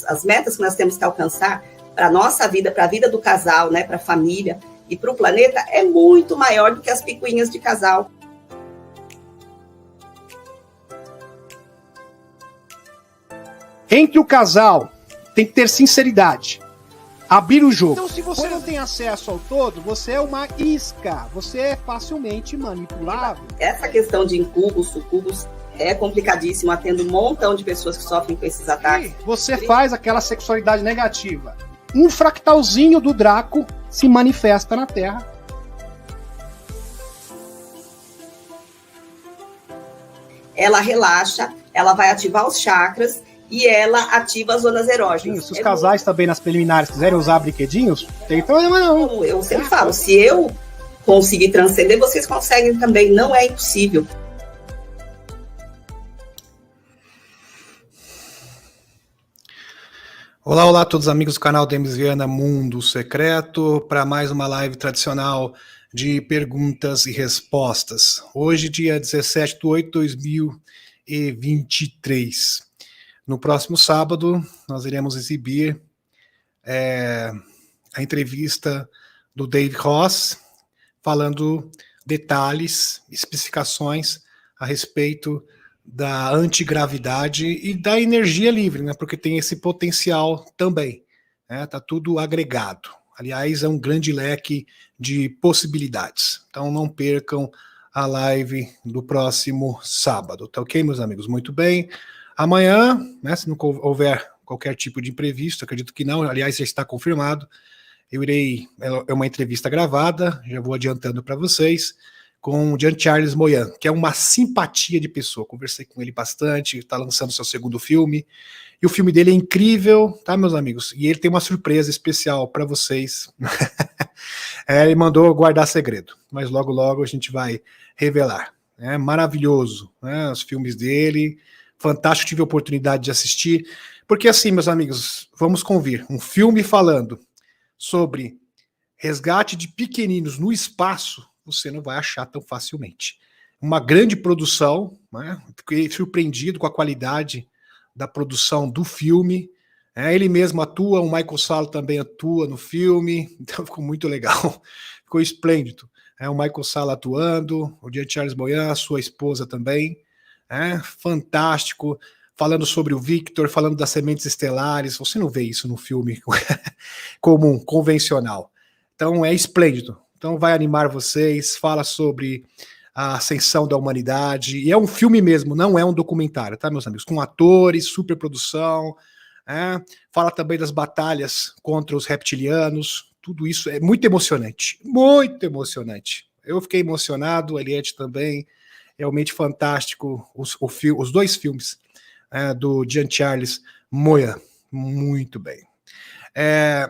As metas que nós temos que alcançar para a nossa vida, para a vida do casal, né, para a família e para o planeta, é muito maior do que as picuinhas de casal. Entre o casal, tem que ter sinceridade. Abrir o jogo. Então, se você não tem acesso ao todo, você é uma isca. Você é facilmente manipulável. Essa questão de incubos, sucubos, é complicadíssimo, atendo um montão de pessoas que sofrem com esses ataques. E você faz aquela sexualidade negativa. Um fractalzinho do Draco se manifesta na Terra. Ela relaxa, ela vai ativar os chakras e ela ativa as zonas erógenas. Sim, se os casais também nas preliminares quiserem usar brinquedinhos, tem problema não. Eu sempre falo, se eu conseguir transcender, vocês conseguem também, não é impossível. Olá a todos os amigos do canal Demis Viana Mundo Secreto, para mais uma live tradicional de perguntas e respostas. Hoje, dia 17 de 8 de 2023. No próximo sábado, nós iremos exibir a entrevista do Dave Ross, falando detalhes, especificações a respeito da antigravidade e da energia livre, né? Porque tem esse potencial também, né? Tá tudo agregado. Aliás, é um grande leque de possibilidades. Então não percam a live do próximo sábado, tá ok, meus amigos? Muito bem. Amanhã, né, se não houver qualquer tipo de imprevisto, acredito que não, aliás, já está confirmado, eu irei, é uma entrevista gravada, já vou adiantando para vocês, com o Jean-Charles Moyan, que é uma simpatia de pessoa. Conversei com ele bastante, está lançando seu segundo filme, e o filme dele é incrível, tá, meus amigos? E ele tem uma surpresa especial para vocês. Ele mandou guardar segredo, mas logo, logo a gente vai revelar. É maravilhoso, né, os filmes dele, fantástico, tive a oportunidade de assistir, porque assim, meus amigos, vamos convir, um filme falando sobre resgate de pequeninos no espaço, você não vai achar tão facilmente. Uma grande produção, né? Fiquei surpreendido com a qualidade da produção do filme. Ele mesmo atua, o Michael Salla também atua no filme, então ficou muito legal, ficou esplêndido. O Michael Salla atuando, o Jean-Charles Moyan, a sua esposa também, fantástico, falando sobre o Victor, falando das sementes estelares, você não vê isso no filme comum, convencional. Então é esplêndido. Então vai animar vocês, fala sobre a ascensão da humanidade, e é um filme mesmo, não é um documentário, tá, meus amigos? Com atores, superprodução, fala também das batalhas contra os reptilianos, tudo isso é muito emocionante, muito emocionante. Eu fiquei emocionado, a Eliette também, realmente fantástico, os dois filmes do Jean-Charles Moyan, muito bem.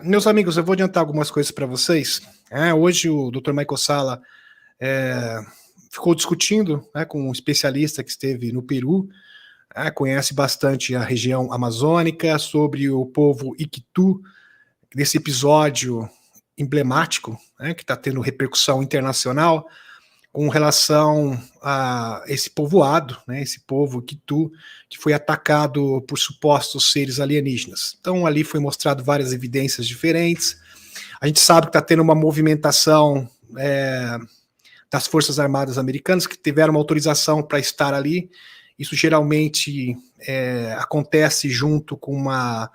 Meus amigos, eu vou adiantar algumas coisas para vocês. Hoje o Dr. Michael Salla ficou discutindo com um especialista que esteve no Peru, conhece bastante a região amazônica, sobre o povo Iquitu, nesse episódio emblemático, que está tendo repercussão internacional, com relação a esse povoado, esse povo Iquitu, que foi atacado por supostos seres alienígenas. Então ali foi mostrado várias evidências diferentes. A gente sabe que está tendo uma movimentação das Forças Armadas Americanas, que tiveram uma autorização para estar ali. Isso geralmente acontece junto com uma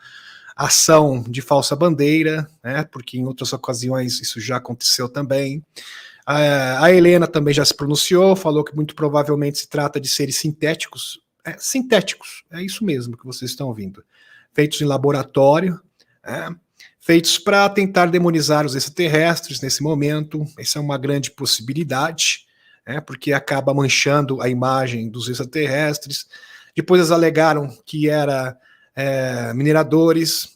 ação de falsa bandeira, porque em outras ocasiões isso já aconteceu também. A Helena também já se pronunciou, falou que muito provavelmente se trata de seres sintéticos. Sintéticos, é isso mesmo que vocês estão ouvindo. Feitos em laboratório, feitos para tentar demonizar os extraterrestres nesse momento. Essa é uma grande possibilidade, porque acaba manchando a imagem dos extraterrestres. Depois eles alegaram que era mineradores,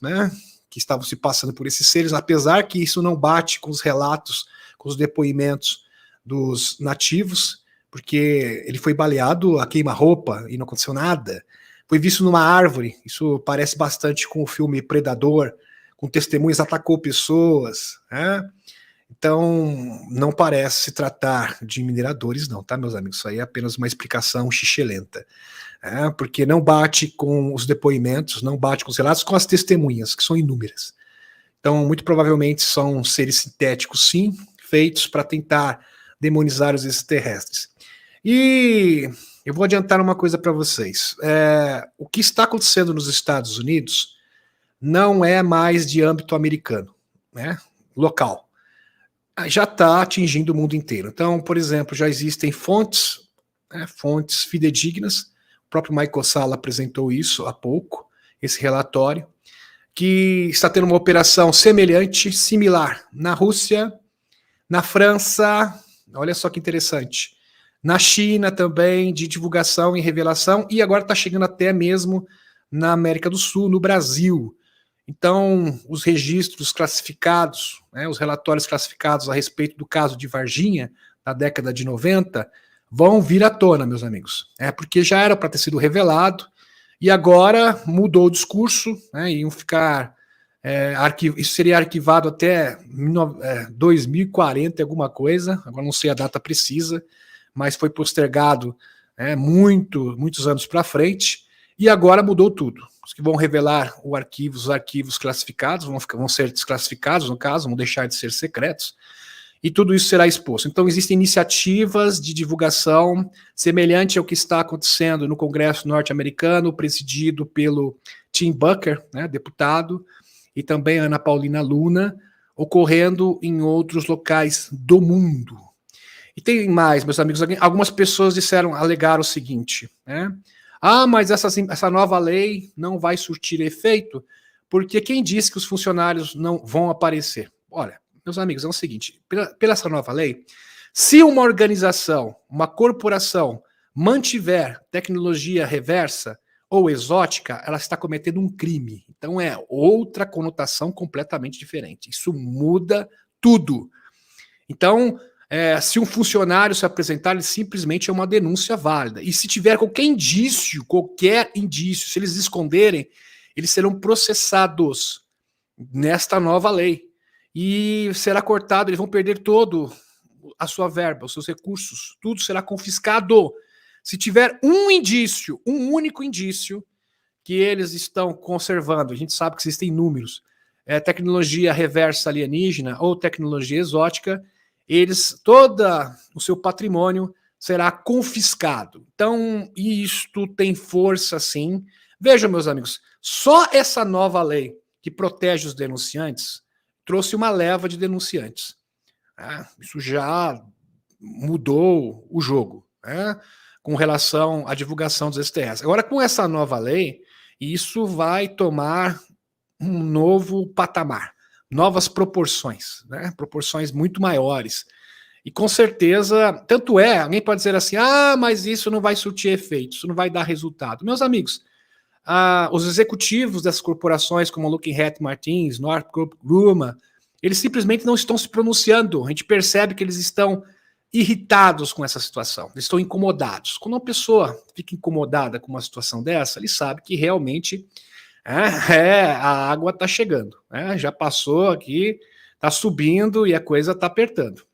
que estavam se passando por esses seres, apesar que isso não bate com os relatos, com os depoimentos dos nativos, porque ele foi baleado a queima-roupa e não aconteceu nada. Foi visto numa árvore, isso parece bastante com o filme Predador, com testemunhas, atacou pessoas, né? Então, não parece se tratar de mineradores, não, tá, meus amigos? Isso aí é apenas uma explicação xixelenta, porque não bate com os depoimentos, não bate com os relatos, com as testemunhas, que são inúmeras. Então, muito provavelmente são seres sintéticos, sim, feitos para tentar demonizar os extraterrestres. E eu vou adiantar uma coisa para vocês. O que está acontecendo nos Estados Unidos não é mais de âmbito americano, né, local. Já está atingindo o mundo inteiro. Então, por exemplo, já existem fontes fidedignas, o próprio Michael Salla apresentou isso há pouco, esse relatório, que está tendo uma operação semelhante, similar, na Rússia, na França, olha só que interessante, na China também, de divulgação e revelação, e agora está chegando até mesmo na América do Sul, no Brasil. Então, os registros classificados, os relatórios classificados a respeito do caso de Varginha, na década de 90, vão vir à tona, meus amigos. Porque já era para ter sido revelado, e agora mudou o discurso, iam ficar... isso seria arquivado até 2040, alguma coisa, agora não sei a data precisa, mas foi postergado muitos anos para frente, e agora mudou tudo. Os que vão revelar os arquivos classificados vão ser desclassificados, no caso, vão deixar de ser secretos, e tudo isso será exposto. Então, existem iniciativas de divulgação semelhante ao que está acontecendo no Congresso norte-americano, presidido pelo Tim Bucker, deputado, e também Ana Paulina Luna, ocorrendo em outros locais do mundo. E tem mais, meus amigos, algumas pessoas alegaram o seguinte, mas essa nova lei não vai surtir efeito, porque quem disse que os funcionários não vão aparecer? Olha, meus amigos, é o seguinte, pela essa nova lei, se uma organização, uma corporação, mantiver tecnologia reversa ou exótica, ela está cometendo um crime. Então é outra conotação completamente diferente. Isso muda tudo. Então, se um funcionário se apresentar, ele simplesmente é uma denúncia válida. E se tiver qualquer indício, se eles esconderem, eles serão processados nesta nova lei. E será cortado, eles vão perder todo a sua verba, os seus recursos, tudo será confiscado. Se tiver um único indício que eles estão conservando, a gente sabe que existem números, tecnologia reversa alienígena ou tecnologia exótica, todo o seu patrimônio será confiscado. Então, isto tem força, sim. Vejam, meus amigos, só essa nova lei que protege os denunciantes trouxe uma leva de denunciantes. Isso já mudou o jogo, com relação à divulgação dos STS. Agora, com essa nova lei, isso vai tomar um novo patamar, novas proporções, proporções muito maiores. E com certeza, tanto alguém pode dizer assim, mas isso não vai surtir efeito, isso não vai dar resultado. Meus amigos, os executivos dessas corporações, como a Lockheed Martin, Northrop Grumman, eles simplesmente não estão se pronunciando. A gente percebe que eles estão irritados com essa situação, eles estão incomodados. Quando uma pessoa fica incomodada com uma situação dessa, ele sabe que realmente a água está chegando, já passou aqui, está subindo e a coisa está apertando.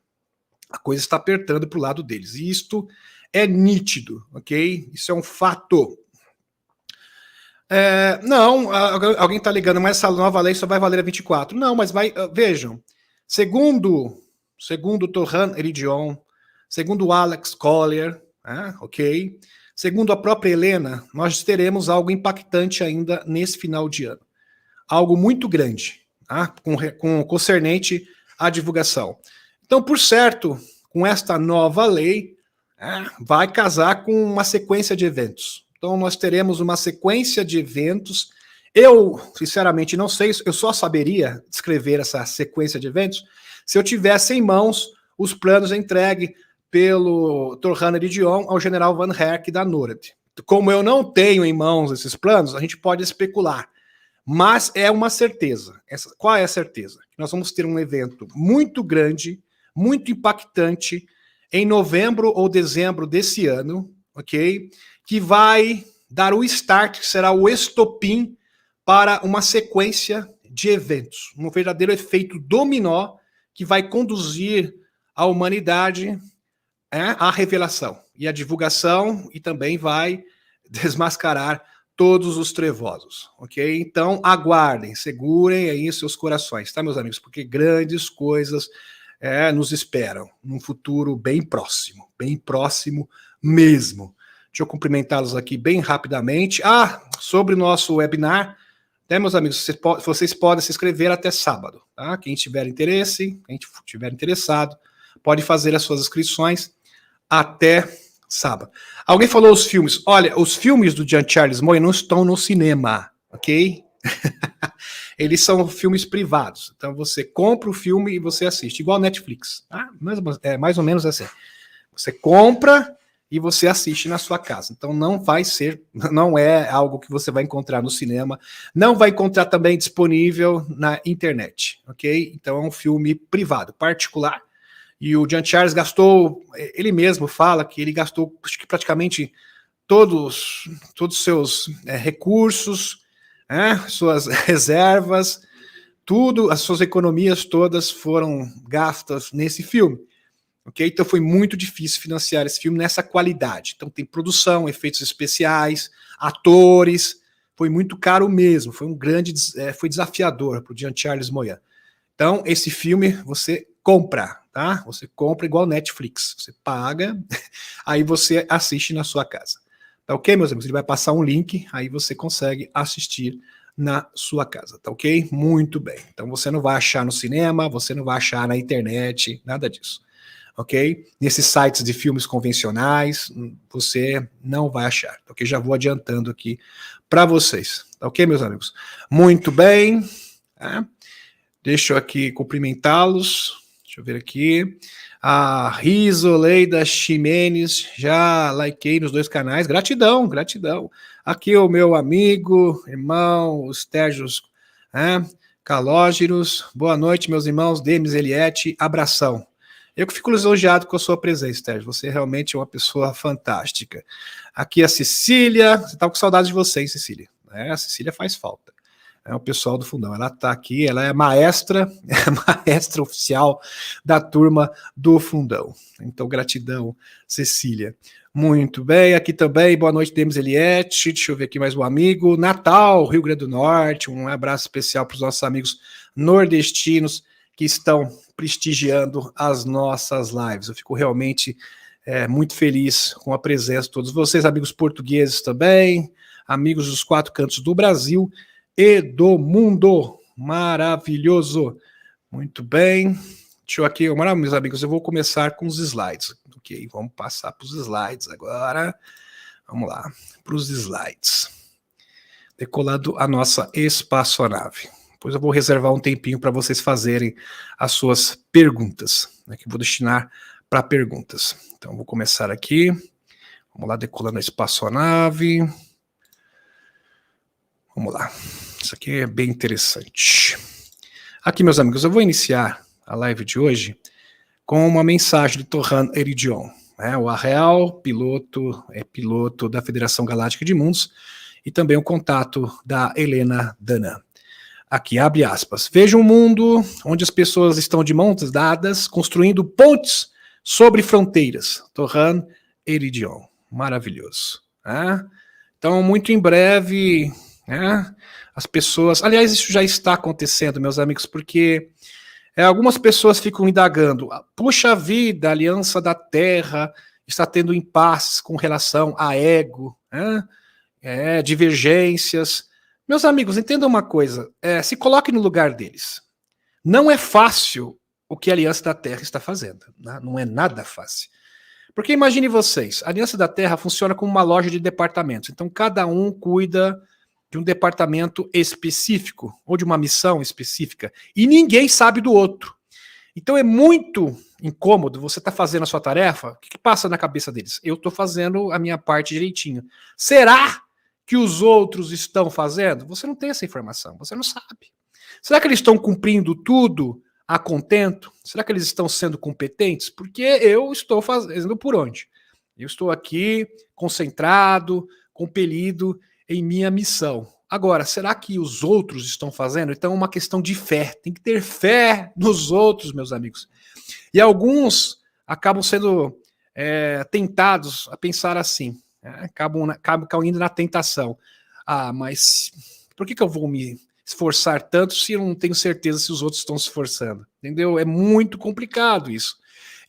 A coisa está apertando para o lado deles. E isto é nítido, ok? Isso é um fato. Alguém está ligando, mas essa nova lei só vai valer a 24. Não, mas vejam, segundo Torhan Eridion, segundo Alex Collier, ok? Segundo a própria Helena, nós teremos algo impactante ainda nesse final de ano. Algo muito grande, com concernente à divulgação. Então, por certo, com esta nova lei, vai casar com uma sequência de eventos. Então, nós teremos uma sequência de eventos. Eu, sinceramente, não sei, eu só saberia descrever essa sequência de eventos se eu tivesse em mãos os planos entregues pelo Torhan Eridion ao general Van Herk da NORAD. Como eu não tenho em mãos esses planos, a gente pode especular. Mas é uma certeza. Qual é a certeza? Nós vamos ter um evento muito grande, muito impactante, em novembro ou dezembro desse ano, ok? Que vai dar o start, que será o estopim para uma sequência de eventos, um verdadeiro efeito dominó que vai conduzir a humanidade à revelação e à divulgação e também vai desmascarar todos os trevosos, ok? Então, aguardem, segurem aí seus corações, tá, meus amigos? Porque grandes coisas nos esperam num futuro bem próximo mesmo. Deixa eu cumprimentá-los aqui bem rapidamente. Sobre o nosso webinar, né, meus amigos, vocês podem se inscrever até sábado, tá? Quem tiver interesse, quem estiver interessado, pode fazer as suas inscrições até sábado. Alguém falou os filmes. Olha, os filmes do Jean Charles Moya não estão no cinema, ok? Eles são filmes privados. Então você compra o filme e você assiste, igual Netflix. Tá? Mais ou menos assim. Você compra e você assiste na sua casa. Então não é algo que você vai encontrar no cinema, não vai encontrar também disponível na internet, ok? Então é um filme privado, particular, e o Jean Charles gastou, ele mesmo fala que ele gastou acho que praticamente todos os seus recursos, suas reservas, tudo, as suas economias todas foram gastas nesse filme. Okay? Então foi muito difícil financiar esse filme nessa qualidade. Então tem produção, efeitos especiais, atores, foi muito caro mesmo, foi desafiador para o Jean Charles Moya. Então esse filme você compra, tá? Você compra igual Netflix, você paga, aí você assiste na sua casa. Tá ok, meus amigos? Ele vai passar um link, aí você consegue assistir na sua casa, tá ok? Muito bem. Então você não vai achar no cinema, você não vai achar na internet, nada disso. Ok? Nesses sites de filmes convencionais, você não vai achar, ok? Já vou adiantando aqui para vocês, tá ok, meus amigos? Muito bem, deixa eu aqui cumprimentá-los, deixa eu ver aqui, a Risoleida Ximenes, já likei nos 2 canais, gratidão, aqui o meu amigo, irmão, os Térgios, Calógeros, boa noite, meus irmãos, Demis Eliette, abração. Eu que fico lisonjeado com a sua presença, Térgio. Você realmente é uma pessoa fantástica. Aqui a Cecília. Você tá com saudade de você, hein, Cecília? A Cecília faz falta. É o pessoal do Fundão. Ela tá aqui, ela é maestra oficial da turma do Fundão. Então, gratidão, Cecília. Muito bem, aqui também, boa noite, Demis Eliette. Deixa eu ver aqui mais um amigo. Natal, Rio Grande do Norte. Um abraço especial para os nossos amigos nordestinos que estão prestigiando as nossas lives. Eu fico realmente muito feliz com a presença de todos vocês, amigos portugueses também, amigos dos 4 cantos do Brasil e do mundo. Maravilhoso. Muito bem. Deixa eu aqui, meus amigos, eu vou começar com os slides. Ok, vamos passar para os slides agora. Vamos lá, para os slides. Decolando a nossa espaçonave. Depois eu vou reservar um tempinho para vocês fazerem as suas perguntas, né, que eu vou destinar para perguntas. Então, vou começar aqui. Vamos lá, decolando a espaçonave. Vamos lá. Isso aqui é bem interessante. Aqui, meus amigos, eu vou iniciar a live de hoje com uma mensagem de Torran Eridion, o Arreal, piloto da Federação Galáctica de Mundos, e também o contato da Helena Danan. Aqui, abre aspas. Veja um mundo onde as pessoas estão de mãos dadas, construindo pontes sobre fronteiras. Torran Eridion. Maravilhoso. Então, muito em breve, as pessoas... Aliás, isso já está acontecendo, meus amigos, porque algumas pessoas ficam indagando. Puxa vida, a Aliança da Terra está tendo impasses com relação a ego, divergências... Meus amigos, entendam uma coisa, se coloquem no lugar deles. Não é fácil o que a Aliança da Terra está fazendo, né? Não é nada fácil. Porque imagine vocês, a Aliança da Terra funciona como uma loja de departamentos, então cada um cuida de um departamento específico, ou de uma missão específica, e ninguém sabe do outro. Então é muito incômodo você estar fazendo a sua tarefa, o que passa na cabeça deles? Eu estou fazendo a minha parte direitinho. Será que os outros estão fazendo? Você não tem essa informação, você não sabe. Será que eles estão cumprindo tudo a contento? Será que eles estão sendo competentes? Porque eu estou fazendo por onde? Eu estou aqui concentrado, compelido em minha missão. Agora, será que os outros estão fazendo? Então é uma questão de fé. Tem que ter fé nos outros, meus amigos. E alguns acabam sendo tentados a pensar assim. Acabam caindo na tentação. Ah, mas por que eu vou me esforçar tanto se eu não tenho certeza se os outros estão se esforçando? Entendeu? É muito complicado isso.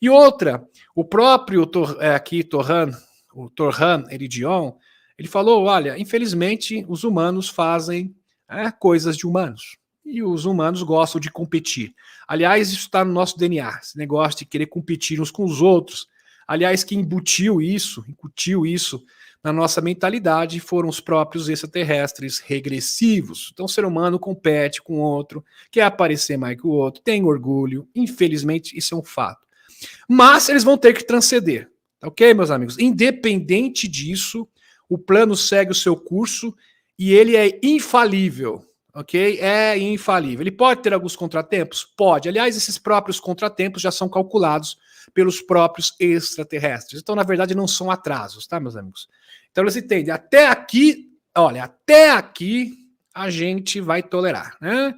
E outra, o próprio o Torhan Eridion, ele falou, olha, infelizmente os humanos fazem coisas de humanos. E os humanos gostam de competir. Aliás, isso está no nosso DNA, esse negócio de querer competir uns com os outros. Aliás, quem incutiu isso na nossa mentalidade foram os próprios extraterrestres regressivos. Então o ser humano compete com o outro, quer aparecer mais que o outro, tem orgulho. Infelizmente, isso é um fato. Mas eles vão ter que transcender. Ok, meus amigos? Independente disso, o plano segue o seu curso e ele é infalível. Ok? É infalível. Ele pode ter alguns contratempos? Pode. Aliás, esses próprios contratempos já são calculados pelos próprios extraterrestres. Então, na verdade, não são atrasos, tá, meus amigos? Então, eles entendem. Até aqui, olha, até aqui a gente vai tolerar, né?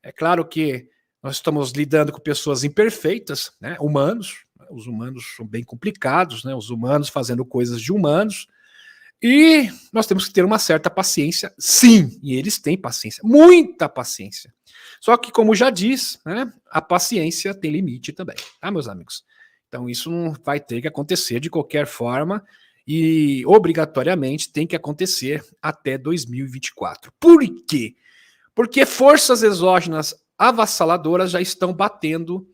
É claro que nós estamos lidando com pessoas imperfeitas, né? Humanos. Os humanos são bem complicados, né? Os humanos fazendo coisas de humanos. E nós temos que ter uma certa paciência, sim, e eles têm paciência, muita paciência. Só que, como já diz, né, a paciência tem limite também, tá, meus amigos? Então isso não vai ter que acontecer de qualquer forma e obrigatoriamente tem que acontecer até 2024. Por quê? Porque forças exógenas avassaladoras já estão batendo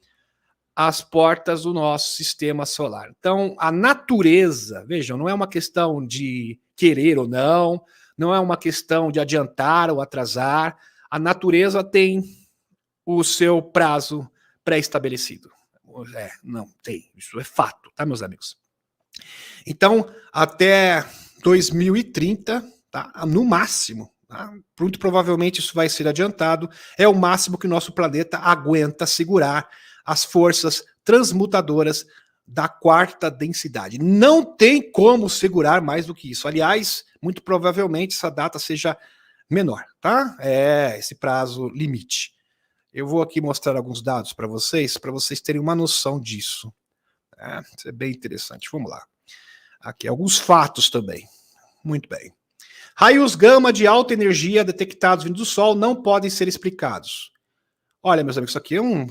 as portas do nosso sistema solar. Então, a natureza, vejam, não é uma questão de querer ou não é uma questão de adiantar ou atrasar, a natureza tem o seu prazo pré-estabelecido. Não tem, isso é fato, tá, meus amigos? Então, até 2030, tá, no máximo, tá, muito provavelmente isso vai ser adiantado, é o máximo que o nosso planeta aguenta segurar as forças transmutadoras da quarta densidade. Não tem como segurar mais do que isso. Aliás, muito provavelmente essa data seja menor, tá? Esse prazo limite. Eu vou aqui mostrar alguns dados para vocês terem uma noção disso. Isso é bem interessante. Vamos lá. Aqui, alguns fatos também. Muito bem. Raios gama de alta energia detectados vindo do Sol não podem ser explicados. Olha, meus amigos, isso aqui é uma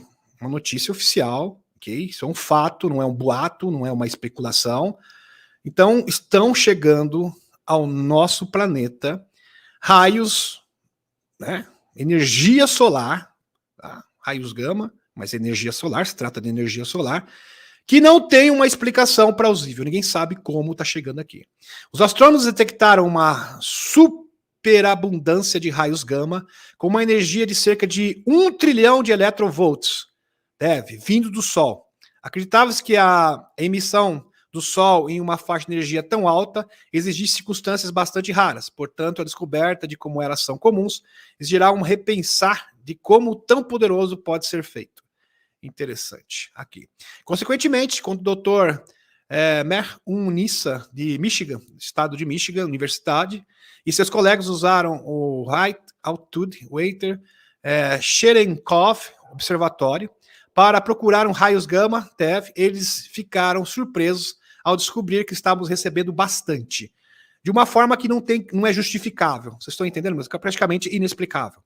notícia oficial, ok? Isso é um fato, não é um boato, não é uma especulação. Então, estão chegando ao nosso planeta raios, né? Energia solar, tá? Raios gama, mas energia solar, se trata de energia solar, que não tem uma explicação plausível. Ninguém sabe como está chegando aqui. Os astrônomos detectaram uma superabundância de raios gama com uma energia de cerca de 1 trilhão de electrovolts, vindo do Sol. Acreditava-se que a emissão do Sol em uma faixa de energia tão alta exigisse circunstâncias bastante raras. Portanto, a descoberta de como elas são comuns exigirá um repensar de como tão poderoso pode ser feito. Interessante. Aqui. Consequentemente, quando o Dr. Mer-Unissa, de Michigan, estado de Michigan, universidade, e seus colegas usaram o High Altitude Water Cherenkov Observatório para procurar raios gama, eles ficaram surpresos ao descobrir que estávamos recebendo bastante. De uma forma que não é justificável. Vocês estão entendendo? Mas é praticamente inexplicável.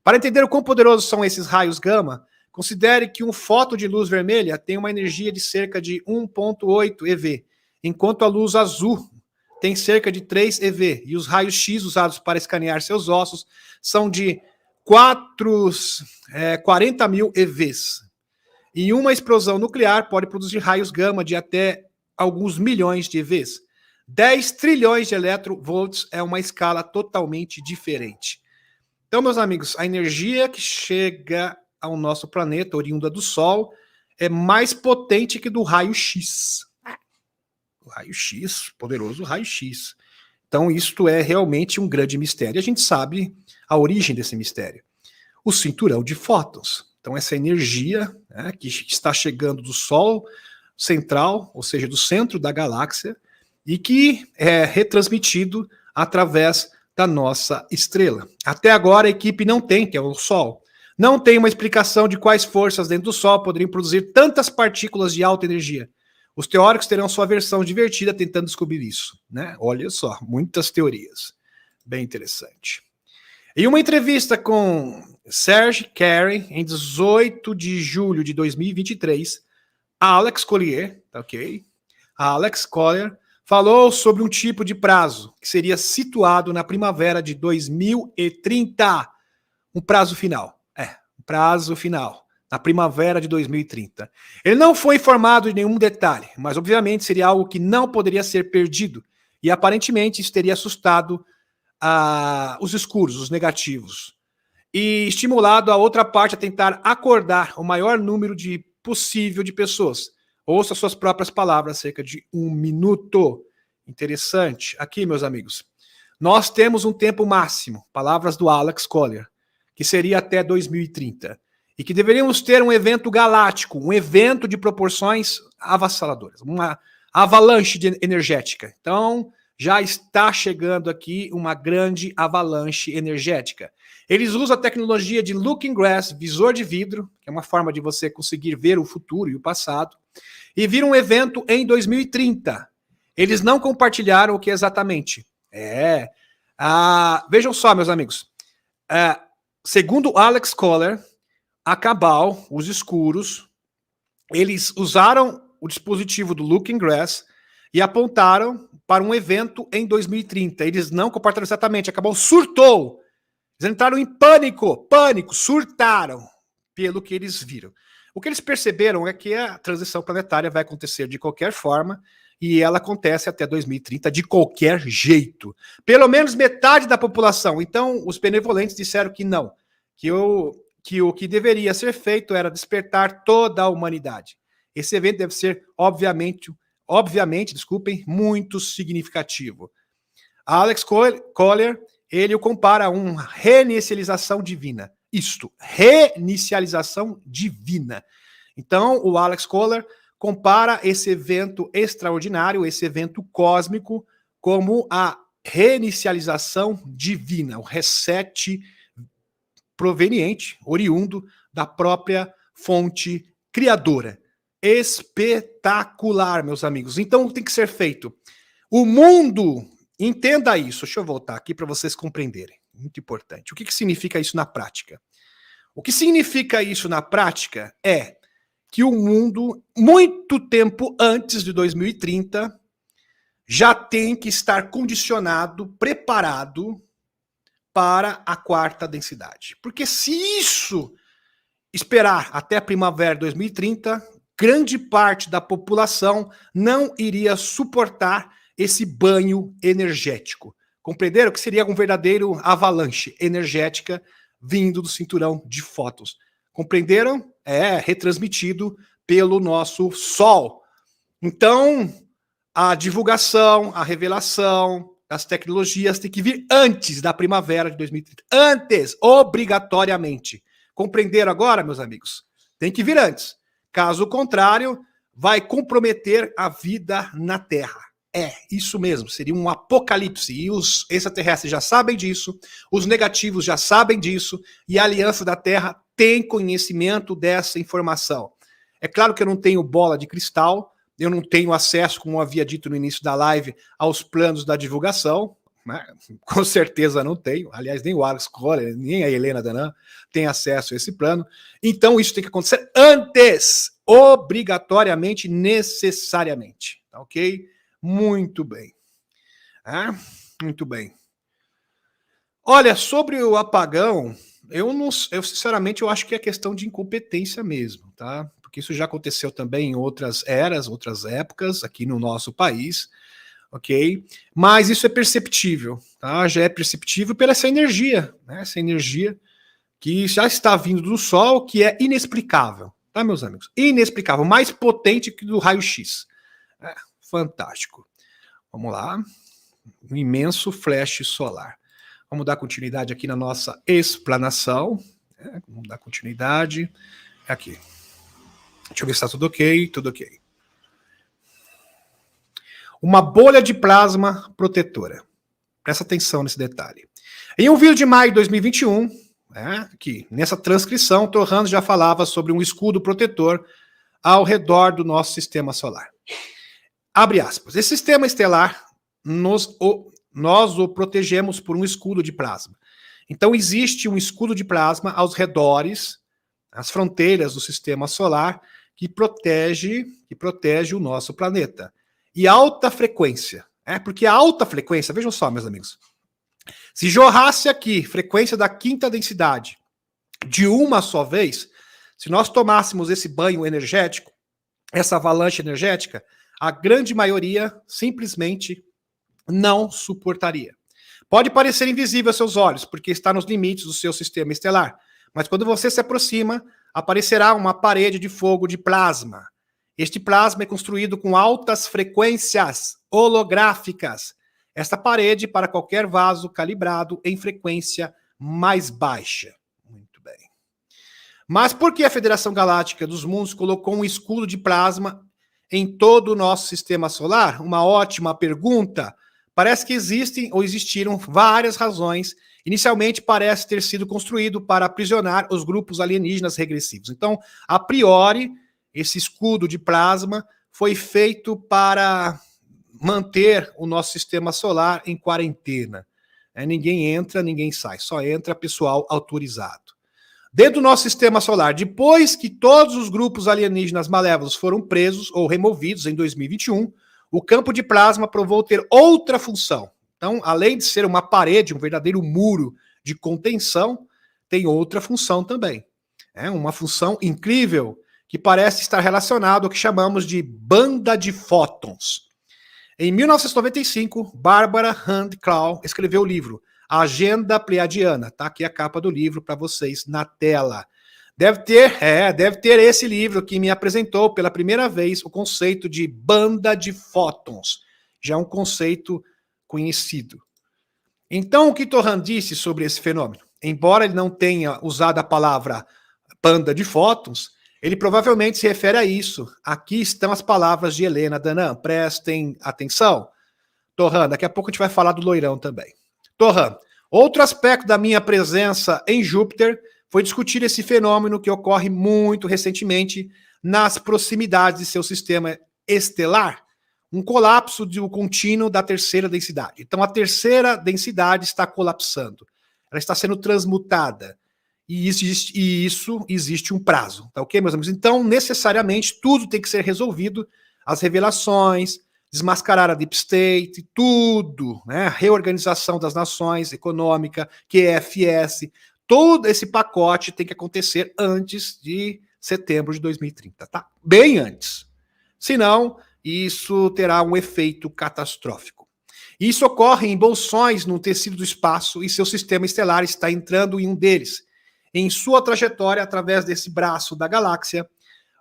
Para entender o quão poderosos são esses raios gama, considere que um fóton de luz vermelha tem uma energia de cerca de 1,8 eV, enquanto a luz azul tem cerca de 3 eV, e os raios X usados para escanear seus ossos são de 40 mil EVs. E uma explosão nuclear pode produzir raios gama de até alguns milhões de EVs. 10 trilhões de electrovolts é uma escala totalmente diferente. Então, meus amigos, a energia que chega ao nosso planeta, oriunda do Sol, é mais potente que do raio-x. O raio-x, poderoso raio-x. Então, isto é realmente um grande mistério. A gente sabe a origem desse mistério. O cinturão de fótons. Então, essa energia, né, que está chegando do Sol central, ou seja, do centro da galáxia, e que é retransmitido através da nossa estrela. Até agora, a equipe não tem, que é o Sol, não tem uma explicação de quais forças dentro do Sol poderiam produzir tantas partículas de alta energia. Os teóricos terão sua versão divertida tentando descobrir isso, né? Olha só, muitas teorias. Bem interessante. Em uma entrevista com Serge Carey, em 18 de julho de 2023, Alex Collier, ok? Alex Collier falou sobre um tipo de prazo que seria situado na primavera de 2030. Um prazo final. Um prazo final. Na primavera de 2030. Ele não foi informado de nenhum detalhe, mas obviamente seria algo que não poderia ser perdido. E aparentemente isso teria assustado os escuros, os negativos, e estimulado a outra parte a tentar acordar o maior número possível de pessoas. Ouça suas próprias palavras, cerca de 1 minuto. Interessante. Aqui, meus amigos, nós temos um tempo máximo, palavras do Alex Collier, que seria até 2030. E que deveríamos ter um evento galáctico, um evento de proporções avassaladoras, uma avalanche energética. Então, já está chegando aqui uma grande avalanche energética. Eles usam a tecnologia de Looking Glass, visor de vidro, que é uma forma de você conseguir ver o futuro e o passado, e viram um evento em 2030. Eles não compartilharam o que exatamente. Vejam só, meus amigos. Segundo Alex Collier, a Cabal, os escuros, eles usaram o dispositivo do Looking Glass e apontaram para um evento em 2030. Eles não compartilharam exatamente. A Cabal surtou. Eles entraram em pânico, surtaram pelo que eles viram. O que eles perceberam é que a transição planetária vai acontecer de qualquer forma e ela acontece até 2030 de qualquer jeito. Pelo menos metade da população. Então, os benevolentes disseram que não, que o que deveria ser feito era despertar toda a humanidade. Esse evento deve ser, obviamente, muito significativo. Alex Collier, ele o compara a uma reinicialização divina. Reinicialização divina. Então, o Alex Collier compara esse evento extraordinário, esse evento cósmico, como a reinicialização divina, o reset proveniente, oriundo da própria fonte criadora. Espetacular, meus amigos. Então tem que ser feito. O mundo, entenda isso. Deixa eu voltar aqui para vocês compreenderem. Muito importante. O que significa isso na prática? O que significa isso na prática é que o mundo, muito tempo antes de 2030, já tem que estar condicionado, preparado para a quarta densidade. Porque se isso esperar até a primavera de 2030, grande parte da população não iria suportar esse banho energético. Compreenderam que seria um verdadeiro avalanche energética vindo do cinturão de fótons. Compreenderam? É retransmitido pelo nosso Sol. Então, a divulgação, a revelação das tecnologias tem que vir antes da primavera de 2030. Antes, obrigatoriamente. Compreenderam agora, meus amigos? Tem que vir antes. Caso contrário, vai comprometer a vida na Terra. É, isso mesmo, seria um apocalipse. E os extraterrestres já sabem disso, os negativos já sabem disso, e a Aliança da Terra tem conhecimento dessa informação. É claro que eu não tenho bola de cristal, eu não tenho acesso, como eu havia dito no início da live, aos planos da divulgação, né? Com certeza não tenho. Aliás, nem o Alex Collier, nem a Helena Danã tem acesso a esse plano. Então, isso tem que acontecer antes, obrigatoriamente, necessariamente. Tá, ok? Muito bem. Muito bem. Olha, sobre o apagão, eu sinceramente eu acho que é questão de incompetência mesmo, tá? Porque isso já aconteceu também em outras eras, outras épocas aqui no nosso país, ok? Mas isso é perceptível, tá? Já é perceptível pela essa energia, né? Essa energia que já está vindo do Sol, que é inexplicável, tá, meus amigos? Inexplicável, mais potente que do raio-x. Fantástico. Vamos lá. Um imenso flash solar. Vamos dar continuidade aqui na nossa explanação. Vamos dar continuidade. Aqui. Deixa eu ver se está tudo ok. Tudo ok. Uma bolha de plasma protetora. Presta atenção nesse detalhe. Em um vídeo de maio de 2021, aqui, nessa transcrição, Torrando já falava sobre um escudo protetor ao redor do nosso sistema solar. Abre aspas. Esse sistema estelar, nós o protegemos por um escudo de plasma. Então, existe um escudo de plasma aos redores, as fronteiras do sistema solar, que protege o nosso planeta. E alta frequência. Porque a alta frequência, vejam só, meus amigos, se jorrasse aqui frequência da quinta densidade de uma só vez, se nós tomássemos esse banho energético, essa avalanche energética, a grande maioria simplesmente não suportaria. Pode parecer invisível aos seus olhos, porque está nos limites do seu sistema estelar, mas quando você se aproxima, aparecerá uma parede de fogo de plasma. Este plasma é construído com altas frequências holográficas. Esta parede para qualquer vaso calibrado em frequência mais baixa. Muito bem. Mas por que a Federação Galáctica dos Mundos colocou um escudo de plasma em todo o nosso sistema solar? Uma ótima pergunta. Parece que existem ou existiram várias razões. Inicialmente parece ter sido construído para aprisionar os grupos alienígenas regressivos. Então, a priori, esse escudo de plasma foi feito para manter o nosso sistema solar em quarentena. Ninguém entra, ninguém sai, só entra pessoal autorizado. Dentro do nosso sistema solar, depois que todos os grupos alienígenas malévolos foram presos ou removidos em 2021, o campo de plasma provou ter outra função. Então, além de ser uma parede, um verdadeiro muro de contenção, tem outra função também. Uma função incrível que parece estar relacionado ao que chamamos de banda de fótons. Em 1995, Barbara Hand Clow escreveu o livro Agenda Pleiadiana. Está aqui a capa do livro para vocês na tela. Deve ter esse livro que me apresentou pela primeira vez o conceito de banda de fótons. Já é um conceito conhecido. Então, o que Torrand disse sobre esse fenômeno? Embora ele não tenha usado a palavra banda de fótons, ele provavelmente se refere a isso. Aqui estão as palavras de Helena Danam. Prestem atenção. Torrand, daqui a pouco a gente vai falar do loirão também. Torrand, outro aspecto da minha presença em Júpiter foi discutir esse fenômeno que ocorre muito recentemente nas proximidades de seu sistema estelar, um colapso do contínuo da terceira densidade. Então, a terceira densidade está colapsando. Ela está sendo transmutada. E isso existe um prazo. Tá ok, meus amigos? Então, necessariamente, tudo tem que ser resolvido. As revelações, desmascarar a Deep State, tudo, né? Reorganização das nações, econômica, QFS, todo esse pacote tem que acontecer antes de setembro de 2030, tá? Bem antes. Senão, isso terá um efeito catastrófico. Isso ocorre em bolsões no tecido do espaço e seu sistema estelar está entrando em um deles. Em sua trajetória, através desse braço da galáxia,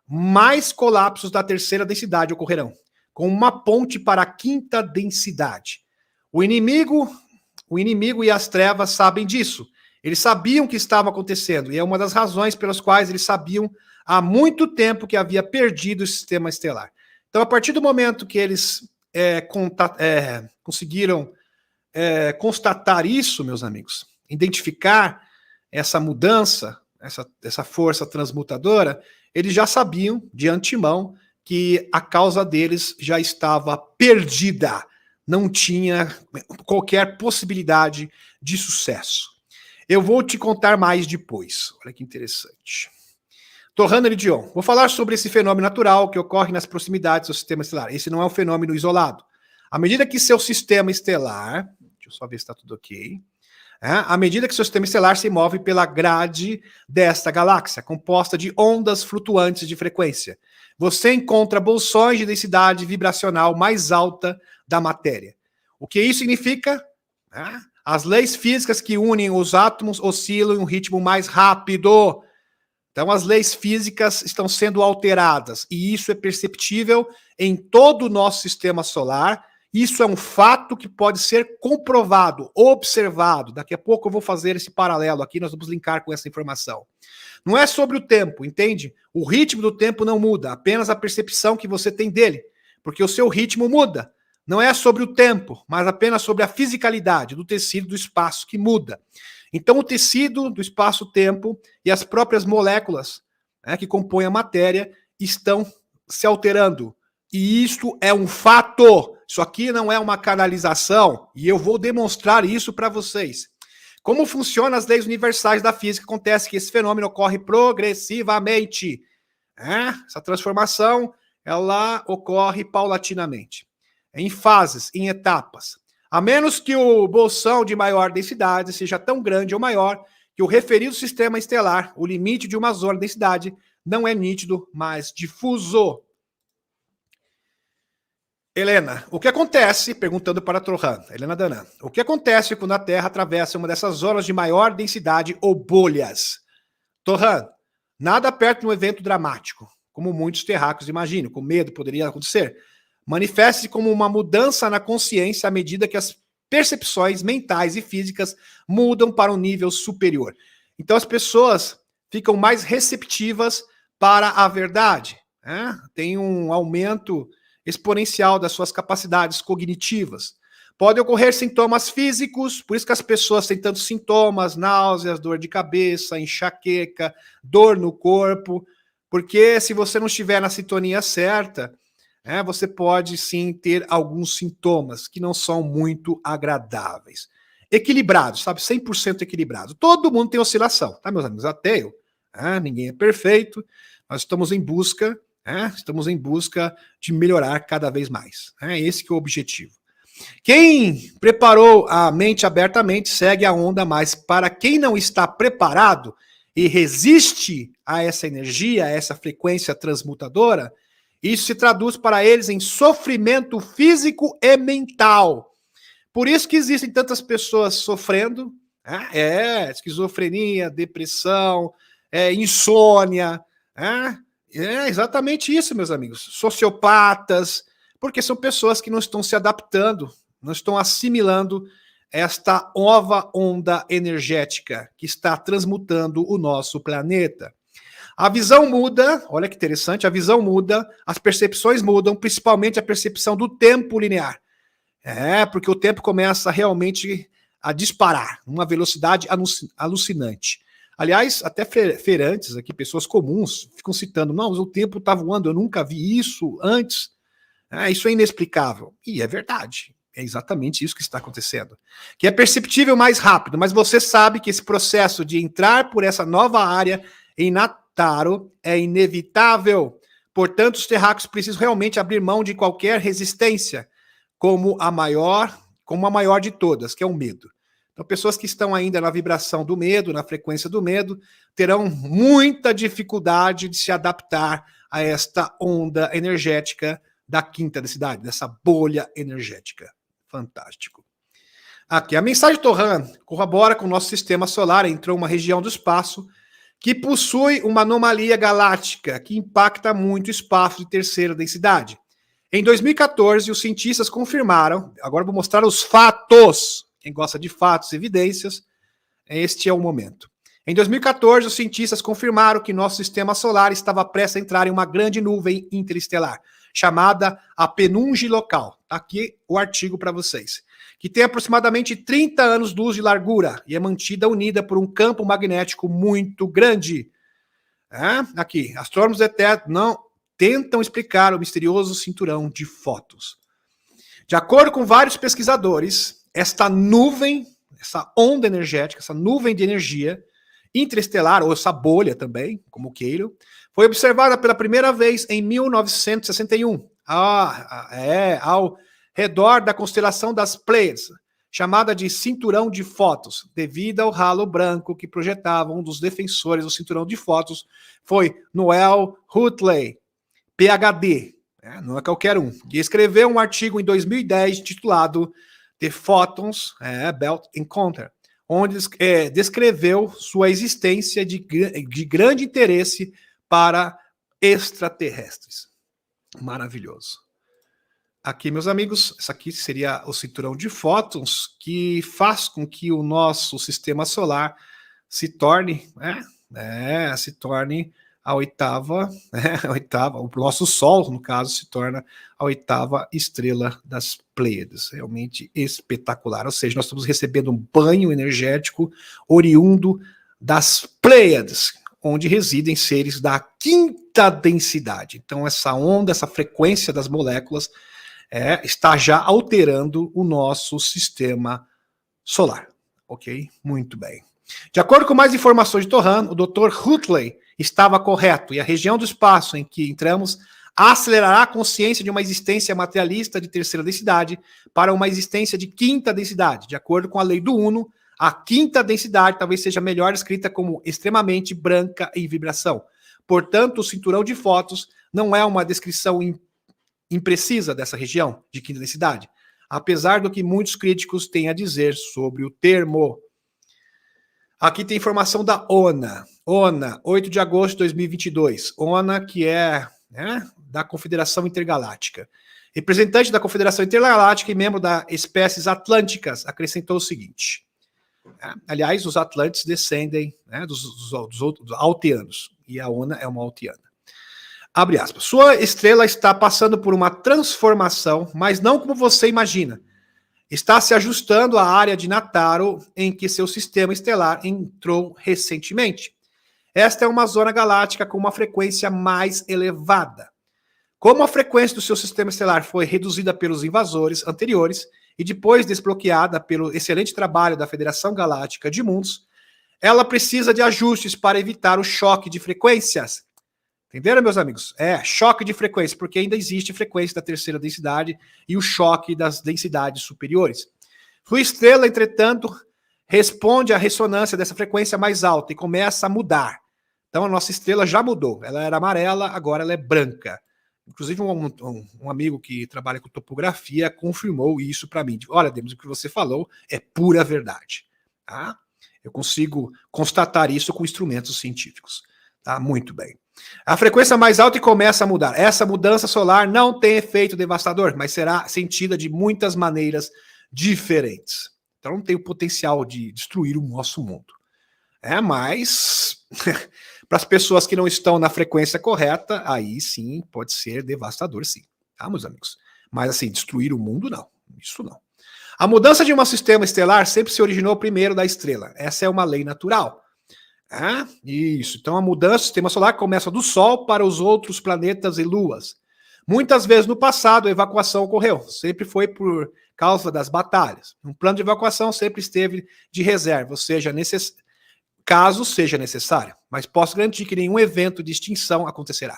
mais colapsos da terceira densidade ocorrerão, com uma ponte para a quinta densidade. O inimigo e as trevas sabem disso. Eles sabiam que estava acontecendo, e é uma das razões pelas quais eles sabiam há muito tempo que havia perdido o sistema estelar. Então, a partir do momento que eles conseguiram constatar isso, meus amigos, identificar essa mudança, essa força transmutadora, eles já sabiam de antemão que a causa deles já estava perdida, não tinha qualquer possibilidade de sucesso. Eu vou te contar mais depois. Olha que interessante. Torrand Elidion, vou falar sobre esse fenômeno natural que ocorre nas proximidades do sistema estelar. Esse não é um fenômeno isolado. À medida que seu sistema estelar, deixa eu só ver se está tudo ok, à medida que seu sistema estelar se move pela grade desta galáxia, composta de ondas flutuantes de frequência, você encontra bolsões de densidade vibracional mais alta da matéria. O que isso significa? As leis físicas que unem os átomos oscilam em um ritmo mais rápido. Então, as leis físicas estão sendo alteradas, e isso é perceptível em todo o nosso sistema solar Isso é um fato que pode ser comprovado, observado. Daqui a pouco eu vou fazer esse paralelo aqui, nós vamos linkar com essa informação. Não é sobre o tempo, entende? O ritmo do tempo não muda, apenas a percepção que você tem dele, porque o seu ritmo muda. Não é sobre o tempo, mas apenas sobre a fisicalidade do tecido do espaço que muda. Então, o tecido do espaço-tempo e as próprias moléculas, né, que compõem a matéria estão se alterando. E isso é um fato. Isso aqui não é uma canalização, e eu vou demonstrar isso para vocês. Como funcionam as leis universais da física? Acontece que esse fenômeno ocorre progressivamente. Essa transformação, ela ocorre paulatinamente, em fases, em etapas. A menos que o bolsão de maior densidade seja tão grande ou maior que o referido sistema estelar, o limite de uma zona de densidade, não é nítido, mas difuso. Helena, o que acontece, perguntando para Torran, Helena Danan, o que acontece quando a Terra atravessa uma dessas zonas de maior densidade ou bolhas? Torran, nada perto de um evento dramático, como muitos terráqueos imaginam, com medo poderia acontecer. Manifeste-se como uma mudança na consciência à medida que as percepções mentais e físicas mudam para um nível superior. Então as pessoas ficam mais receptivas para a verdade, né? Tem um aumento exponencial das suas capacidades cognitivas. Podem ocorrer sintomas físicos, por isso que as pessoas têm tantos sintomas, náuseas, dor de cabeça, enxaqueca, dor no corpo, porque se você não estiver na sintonia certa, você pode sim ter alguns sintomas que não são muito agradáveis. Equilibrados, sabe? 100% equilibrado. Todo mundo tem oscilação, tá, meus amigos? Até eu. Ninguém é perfeito. Nós estamos em busca, de melhorar cada vez mais. Esse que é o objetivo. Quem preparou a mente abertamente segue a onda, mas para quem não está preparado e resiste a essa energia, a essa frequência transmutadora, isso se traduz para eles em sofrimento físico e mental. Por isso que existem tantas pessoas sofrendo, esquizofrenia, depressão, insônia, É exatamente isso, meus amigos. Sociopatas, porque são pessoas que não estão se adaptando, não estão assimilando esta nova onda energética que está transmutando o nosso planeta. A visão muda, olha que interessante, a visão muda, as percepções mudam, principalmente a percepção do tempo linear. Porque o tempo começa realmente a disparar, numa velocidade alucinante. Aliás, até feirantes aqui, pessoas comuns, ficam citando, não, mas o tempo está voando, eu nunca vi isso antes. Isso é inexplicável. E é verdade, é exatamente isso que está acontecendo. Que é perceptível mais rápido, mas você sabe que esse processo de entrar por essa nova área em Nataro é inevitável. Portanto, os terráqueos precisam realmente abrir mão de qualquer resistência, como a maior de todas, que é o medo. Então, pessoas que estão ainda na vibração do medo, na frequência do medo, terão muita dificuldade de se adaptar a esta onda energética da quinta densidade, dessa bolha energética. Fantástico. Aqui, a mensagem de Torran corrobora com o nosso sistema solar, entrou uma região do espaço que possui uma anomalia galáctica que impacta muito o espaço de terceira densidade. Em 2014, os cientistas confirmaram, agora vou mostrar os fatos. Quem gosta de fatos e evidências, este é o momento. Em 2014, os cientistas confirmaram que nosso sistema solar estava prestes a entrar em uma grande nuvem interestelar, chamada a Penungi Local. Tá aqui o artigo para vocês. Que tem aproximadamente 30 anos-luz de largura e é mantida unida por um campo magnético muito grande. Aqui, astrônomos não tentam explicar o misterioso cinturão de fótons. De acordo com vários pesquisadores, esta nuvem, essa onda energética, essa nuvem de energia interestelar, ou essa bolha também, como queiram, foi observada pela primeira vez em 1961, ao redor da constelação das Pleiades, chamada de cinturão de fótons, devido ao halo branco que projetava um dos defensores do cinturão de fótons, foi Noel Hutley, PhD, não é qualquer um, que escreveu um artigo em 2010 titulado The Photons Belt Encounter, onde descreveu sua existência de grande interesse para extraterrestres. Maravilhoso. Aqui, meus amigos, isso aqui seria o cinturão de fótons que faz com que o nosso sistema solar se torne, se torne a oitava, o nosso Sol, no caso, se torna a oitava estrela das Pleiades. Realmente espetacular. Ou seja, nós estamos recebendo um banho energético oriundo das Pleiades, onde residem seres da quinta densidade. Então, essa onda, essa frequência das moléculas está já alterando o nosso sistema solar. Ok? Muito bem. De acordo com mais informações de Torran, o Dr. Huxley estava correto, e a região do espaço em que entramos acelerará a consciência de uma existência materialista de terceira densidade para uma existência de quinta densidade. De acordo com a lei do Uno, a quinta densidade talvez seja melhor escrita como extremamente branca em vibração. Portanto, o cinturão de fótons não é uma descrição imprecisa dessa região de quinta densidade, apesar do que muitos críticos têm a dizer sobre o termo. Aqui tem informação da ONA. ONA, 8 de agosto de 2022. ONA, que é da Confederação Intergaláctica. Representante da Confederação Intergaláctica e membro das espécies atlânticas, acrescentou o seguinte. Aliás, os atlantes descendem dos alteanos, e a ONA é uma alteana. Abre aspas. Sua estrela está passando por uma transformação, mas não como você imagina. Está se ajustando à área de Nataro em que seu sistema estelar entrou recentemente. Esta é uma zona galáctica com uma frequência mais elevada. Como a frequência do seu sistema estelar foi reduzida pelos invasores anteriores e depois desbloqueada pelo excelente trabalho da Federação Galáctica de Mundos, ela precisa de ajustes para evitar o choque de frequências. Entenderam, meus amigos? Choque de frequência, porque ainda existe frequência da terceira densidade e o choque das densidades superiores. Sua estrela, entretanto, responde à ressonância dessa frequência mais alta e começa a mudar. Então, a nossa estrela já mudou. Ela era amarela, agora ela é branca. Inclusive, um amigo que trabalha com topografia confirmou isso para mim. Olha, Demos, o que você falou é pura verdade. Tá? Eu consigo constatar isso com instrumentos científicos. Tá? Muito bem. A frequência mais alta e começa a mudar. Essa mudança solar não tem efeito devastador, mas será sentida de muitas maneiras diferentes. Então não tem o potencial de destruir o nosso mundo. Mas para as pessoas que não estão na frequência correta, aí sim pode ser devastador, sim. Tá, meus amigos? Mas assim, destruir o mundo, não. Isso não. A mudança de um sistema estelar sempre se originou primeiro da estrela. Essa é uma lei natural. Isso. Então a mudança do sistema solar começa do Sol para os outros planetas e luas. Muitas vezes no passado a evacuação ocorreu, sempre foi por causa das batalhas. Um plano de evacuação sempre esteve de reserva, ou seja, caso seja necessário. Mas posso garantir que nenhum evento de extinção acontecerá.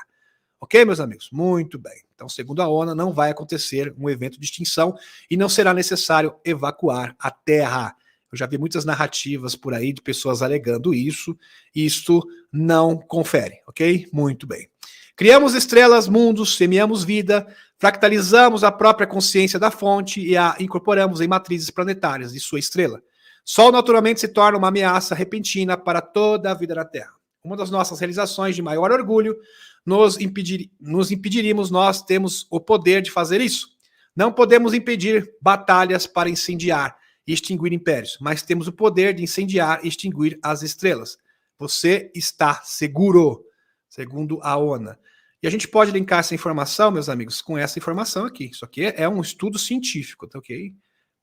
Ok, meus amigos? Muito bem. Então, segundo a ONU, não vai acontecer um evento de extinção e não será necessário evacuar a Terra. Eu já vi muitas narrativas por aí de pessoas alegando isso. Isto não confere, ok? Muito bem. Criamos estrelas, mundos, semeamos vida, fractalizamos a própria consciência da fonte e a incorporamos em matrizes planetárias de sua estrela. Sol naturalmente se torna uma ameaça repentina para toda a vida na Terra. Uma das nossas realizações de maior orgulho, nos impediremos, nós temos o poder de fazer isso. Não podemos impedir batalhas para incendiar e extinguir impérios, mas temos o poder de incendiar e extinguir as estrelas. Você está seguro, segundo a ONU. E a gente pode linkar essa informação, meus amigos, com essa informação aqui. Isso aqui é um estudo científico, tá ok?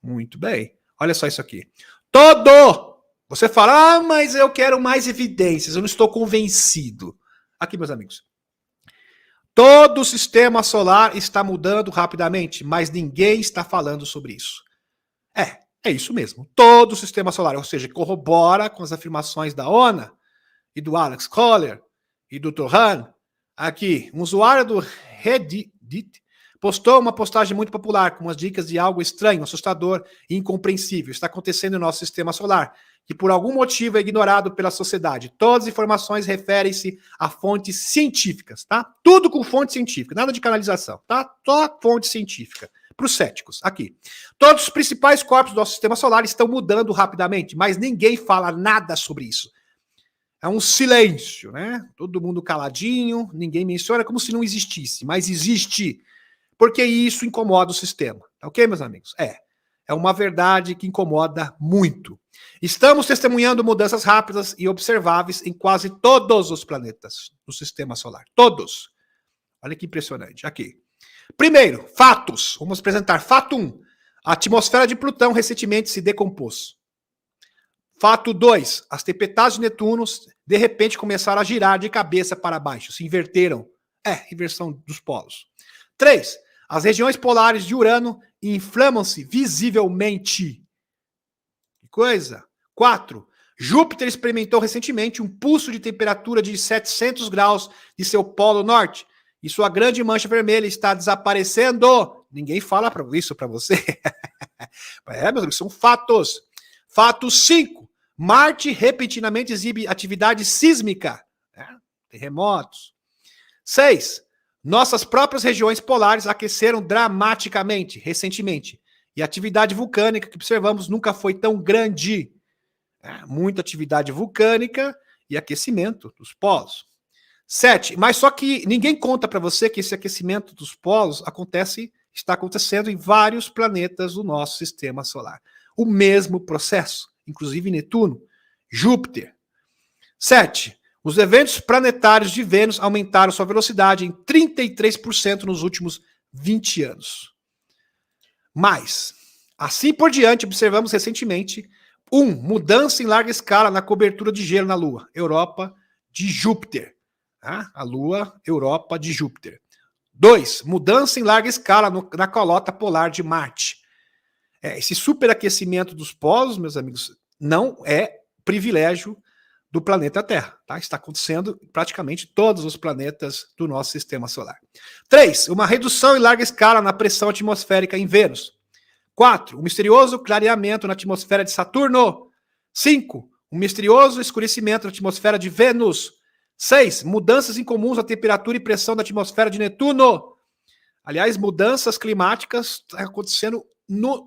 Muito bem. Olha só isso aqui. Você fala, mas eu quero mais evidências, eu não estou convencido. Aqui, meus amigos. Todo o sistema solar está mudando rapidamente, mas ninguém está falando sobre isso. É isso mesmo. Todo o sistema solar, ou seja, corrobora com as afirmações da ONU e do Alex Kohler e do Torran. Aqui, um usuário do Reddit postou uma postagem muito popular com umas dicas de algo estranho, assustador e incompreensível. Está acontecendo no nosso sistema solar, que por algum motivo é ignorado pela sociedade. Todas as informações referem-se a fontes científicas, tá? Tudo com fonte científica, nada de canalização, tá? Só fonte científica. Para os céticos, aqui. Todos os principais corpos do nosso sistema solar estão mudando rapidamente, mas ninguém fala nada sobre isso. É um silêncio, né? Todo mundo caladinho, ninguém menciona, como se não existisse, mas existe. porque isso incomoda o sistema. Ok, meus amigos? É uma verdade que incomoda muito. Estamos testemunhando mudanças rápidas e observáveis em quase todos os planetas do sistema solar. Todos. Olha que impressionante. Aqui. Primeiro, fatos. Vamos apresentar. Fato 1. A atmosfera de Plutão recentemente se decompôs. Fato 2. As tempestades de Netuno de repente começaram a girar de cabeça para baixo. Se inverteram. Inversão dos polos. 3. As regiões polares de Urano inflamam-se visivelmente. Que coisa. 4. Júpiter experimentou recentemente um pulso de temperatura de 700 graus de seu polo norte. E sua grande mancha vermelha está desaparecendo. Ninguém fala isso para você. Meus amigos, são fatos. Fato 5. Marte repentinamente exibe atividade sísmica. Terremotos. 6. Nossas próprias regiões polares aqueceram dramaticamente, recentemente. E a atividade vulcânica que observamos nunca foi tão grande. Muita atividade vulcânica e aquecimento dos polos. 7. Mas só que ninguém conta para você que esse aquecimento dos polos está acontecendo em vários planetas do nosso sistema solar. O mesmo processo, inclusive Netuno, Júpiter. 7. Os eventos planetários de Vênus aumentaram sua velocidade em 33% nos últimos 20 anos. Mas, assim por diante, observamos recentemente mudança em larga escala na cobertura de gelo na Lua, Europa de Júpiter. A Lua, Europa de Júpiter. 2. Mudança em larga escala na calota polar de Marte. Esse superaquecimento dos polos, meus amigos, não é privilégio do planeta Terra. Tá? Está acontecendo em praticamente todos os planetas do nosso sistema solar. 3. Uma redução em larga escala na pressão atmosférica em Vênus. 4. Um misterioso clareamento na atmosfera de Saturno. 5. Um misterioso escurecimento na atmosfera de Vênus. 6. Mudanças incomuns na temperatura e pressão da atmosfera de Netuno. Aliás, mudanças climáticas estão acontecendo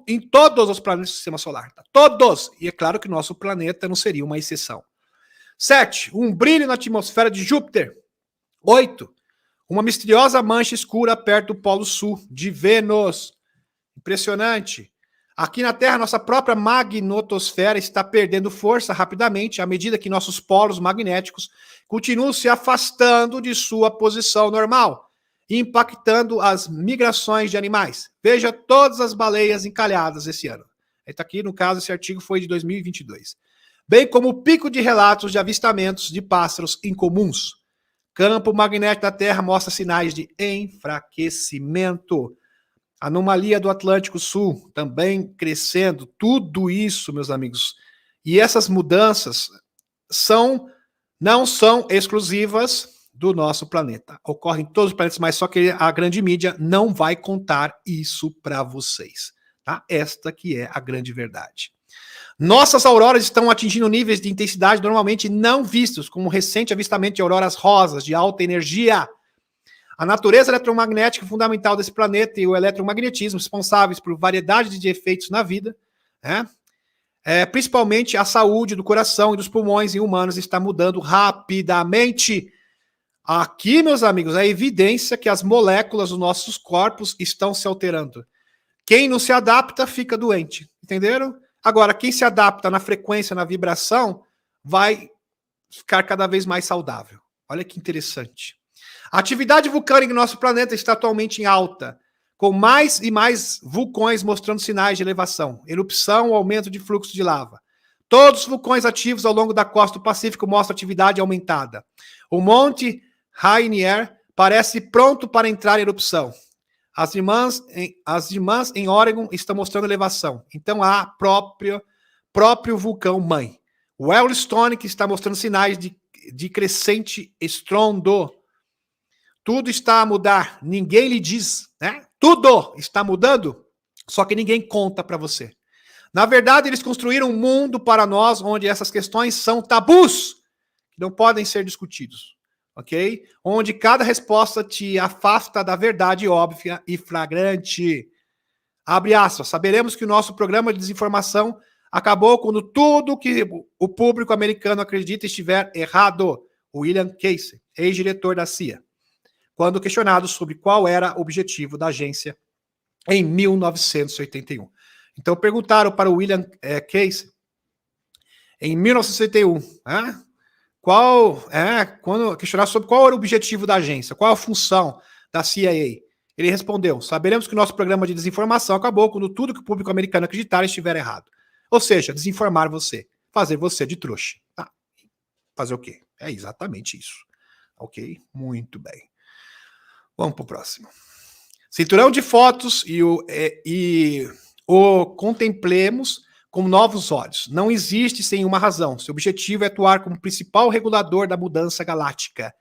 em todos os planetas do sistema solar. Tá? Todos! E é claro que o nosso planeta não seria uma exceção. 7. Um brilho na atmosfera de Júpiter. 8. Uma misteriosa mancha escura perto do Polo Sul de Vênus. Impressionante. Aqui na Terra, nossa própria magnetosfera está perdendo força rapidamente à medida que nossos polos magnéticos continuam se afastando de sua posição normal, impactando as migrações de animais. Veja todas as baleias encalhadas esse ano. Está aqui, no caso, esse artigo foi de 2022. Bem como o pico de relatos de avistamentos de pássaros incomuns. Campo magnético da Terra mostra sinais de enfraquecimento. Anomalia do Atlântico Sul também crescendo. Tudo isso, meus amigos. E essas mudanças não são exclusivas do nosso planeta. Ocorrem em todos os planetas, mas só que a grande mídia não vai contar isso para vocês. Tá? Esta que é a grande verdade. Nossas auroras estão atingindo níveis de intensidade normalmente não vistos, como o recente avistamento de auroras rosas de alta energia. A natureza eletromagnética fundamental desse planeta e o eletromagnetismo responsáveis por variedade de efeitos na vida, principalmente a saúde do coração e dos pulmões em humanos está mudando rapidamente. Aqui, meus amigos, a evidência que as moléculas dos nossos corpos estão se alterando. Quem não se adapta fica doente, entenderam? Agora, quem se adapta na frequência, na vibração, vai ficar cada vez mais saudável. Olha que interessante. A atividade vulcânica no nosso planeta está atualmente em alta, com mais e mais vulcões mostrando sinais de elevação, erupção ou aumento de fluxo de lava. Todos os vulcões ativos ao longo da costa do Pacífico mostram atividade aumentada. O Monte Rainier parece pronto para entrar em erupção. As irmãs em Oregon estão mostrando elevação. Então há próprio vulcão mãe. O Yellowstone que está mostrando sinais de crescente estrondo. Tudo está a mudar. Ninguém lhe diz, né? Tudo está mudando, só que ninguém conta para você. Na verdade, eles construíram um mundo para nós onde essas questões são tabus, que não podem ser discutidos. Ok? Onde cada resposta te afasta da verdade óbvia e flagrante. Abre aspas. Saberemos que o nosso programa de desinformação acabou quando tudo que o público americano acredita estiver errado. William Casey, ex-diretor da CIA. quando questionado sobre qual era o objetivo da agência em 1981. Então perguntaram para o William Case, em 1961, quando questionaram sobre qual era o objetivo da agência, qual a função da CIA, ele respondeu: saberemos que o nosso programa de desinformação acabou quando tudo que o público americano acreditar estiver errado. Ou seja, desinformar você, fazer você de trouxa. Fazer o quê? É exatamente isso. Ok? Muito bem. Vamos para o próximo. Cinturão de fotos e o contemplemos com novos olhos. Não existe sem uma razão. Seu objetivo é atuar como principal regulador da mudança galáctica.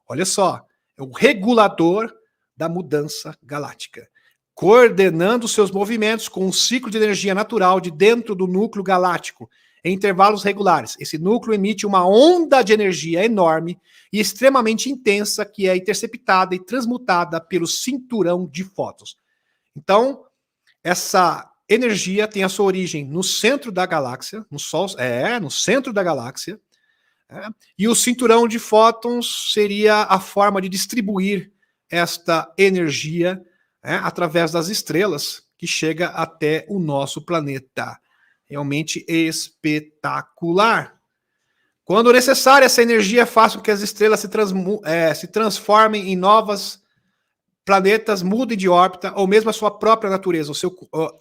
Olha só, é o regulador da mudança galáctica, coordenando seus movimentos com um ciclo de energia natural de dentro do núcleo galáctico, em intervalos regulares. Esse núcleo emite uma onda de energia enorme e extremamente intensa que é interceptada e transmutada pelo cinturão de fótons. Então, essa energia tem a sua origem no centro da galáxia, no Sol, no centro da galáxia, e o cinturão de fótons seria a forma de distribuir esta energia através das estrelas que chega até o nosso planeta. Realmente espetacular. Quando necessário, essa energia faz com que as estrelas se transformem em novos planetas, mudem de órbita, ou mesmo a sua própria natureza, o seu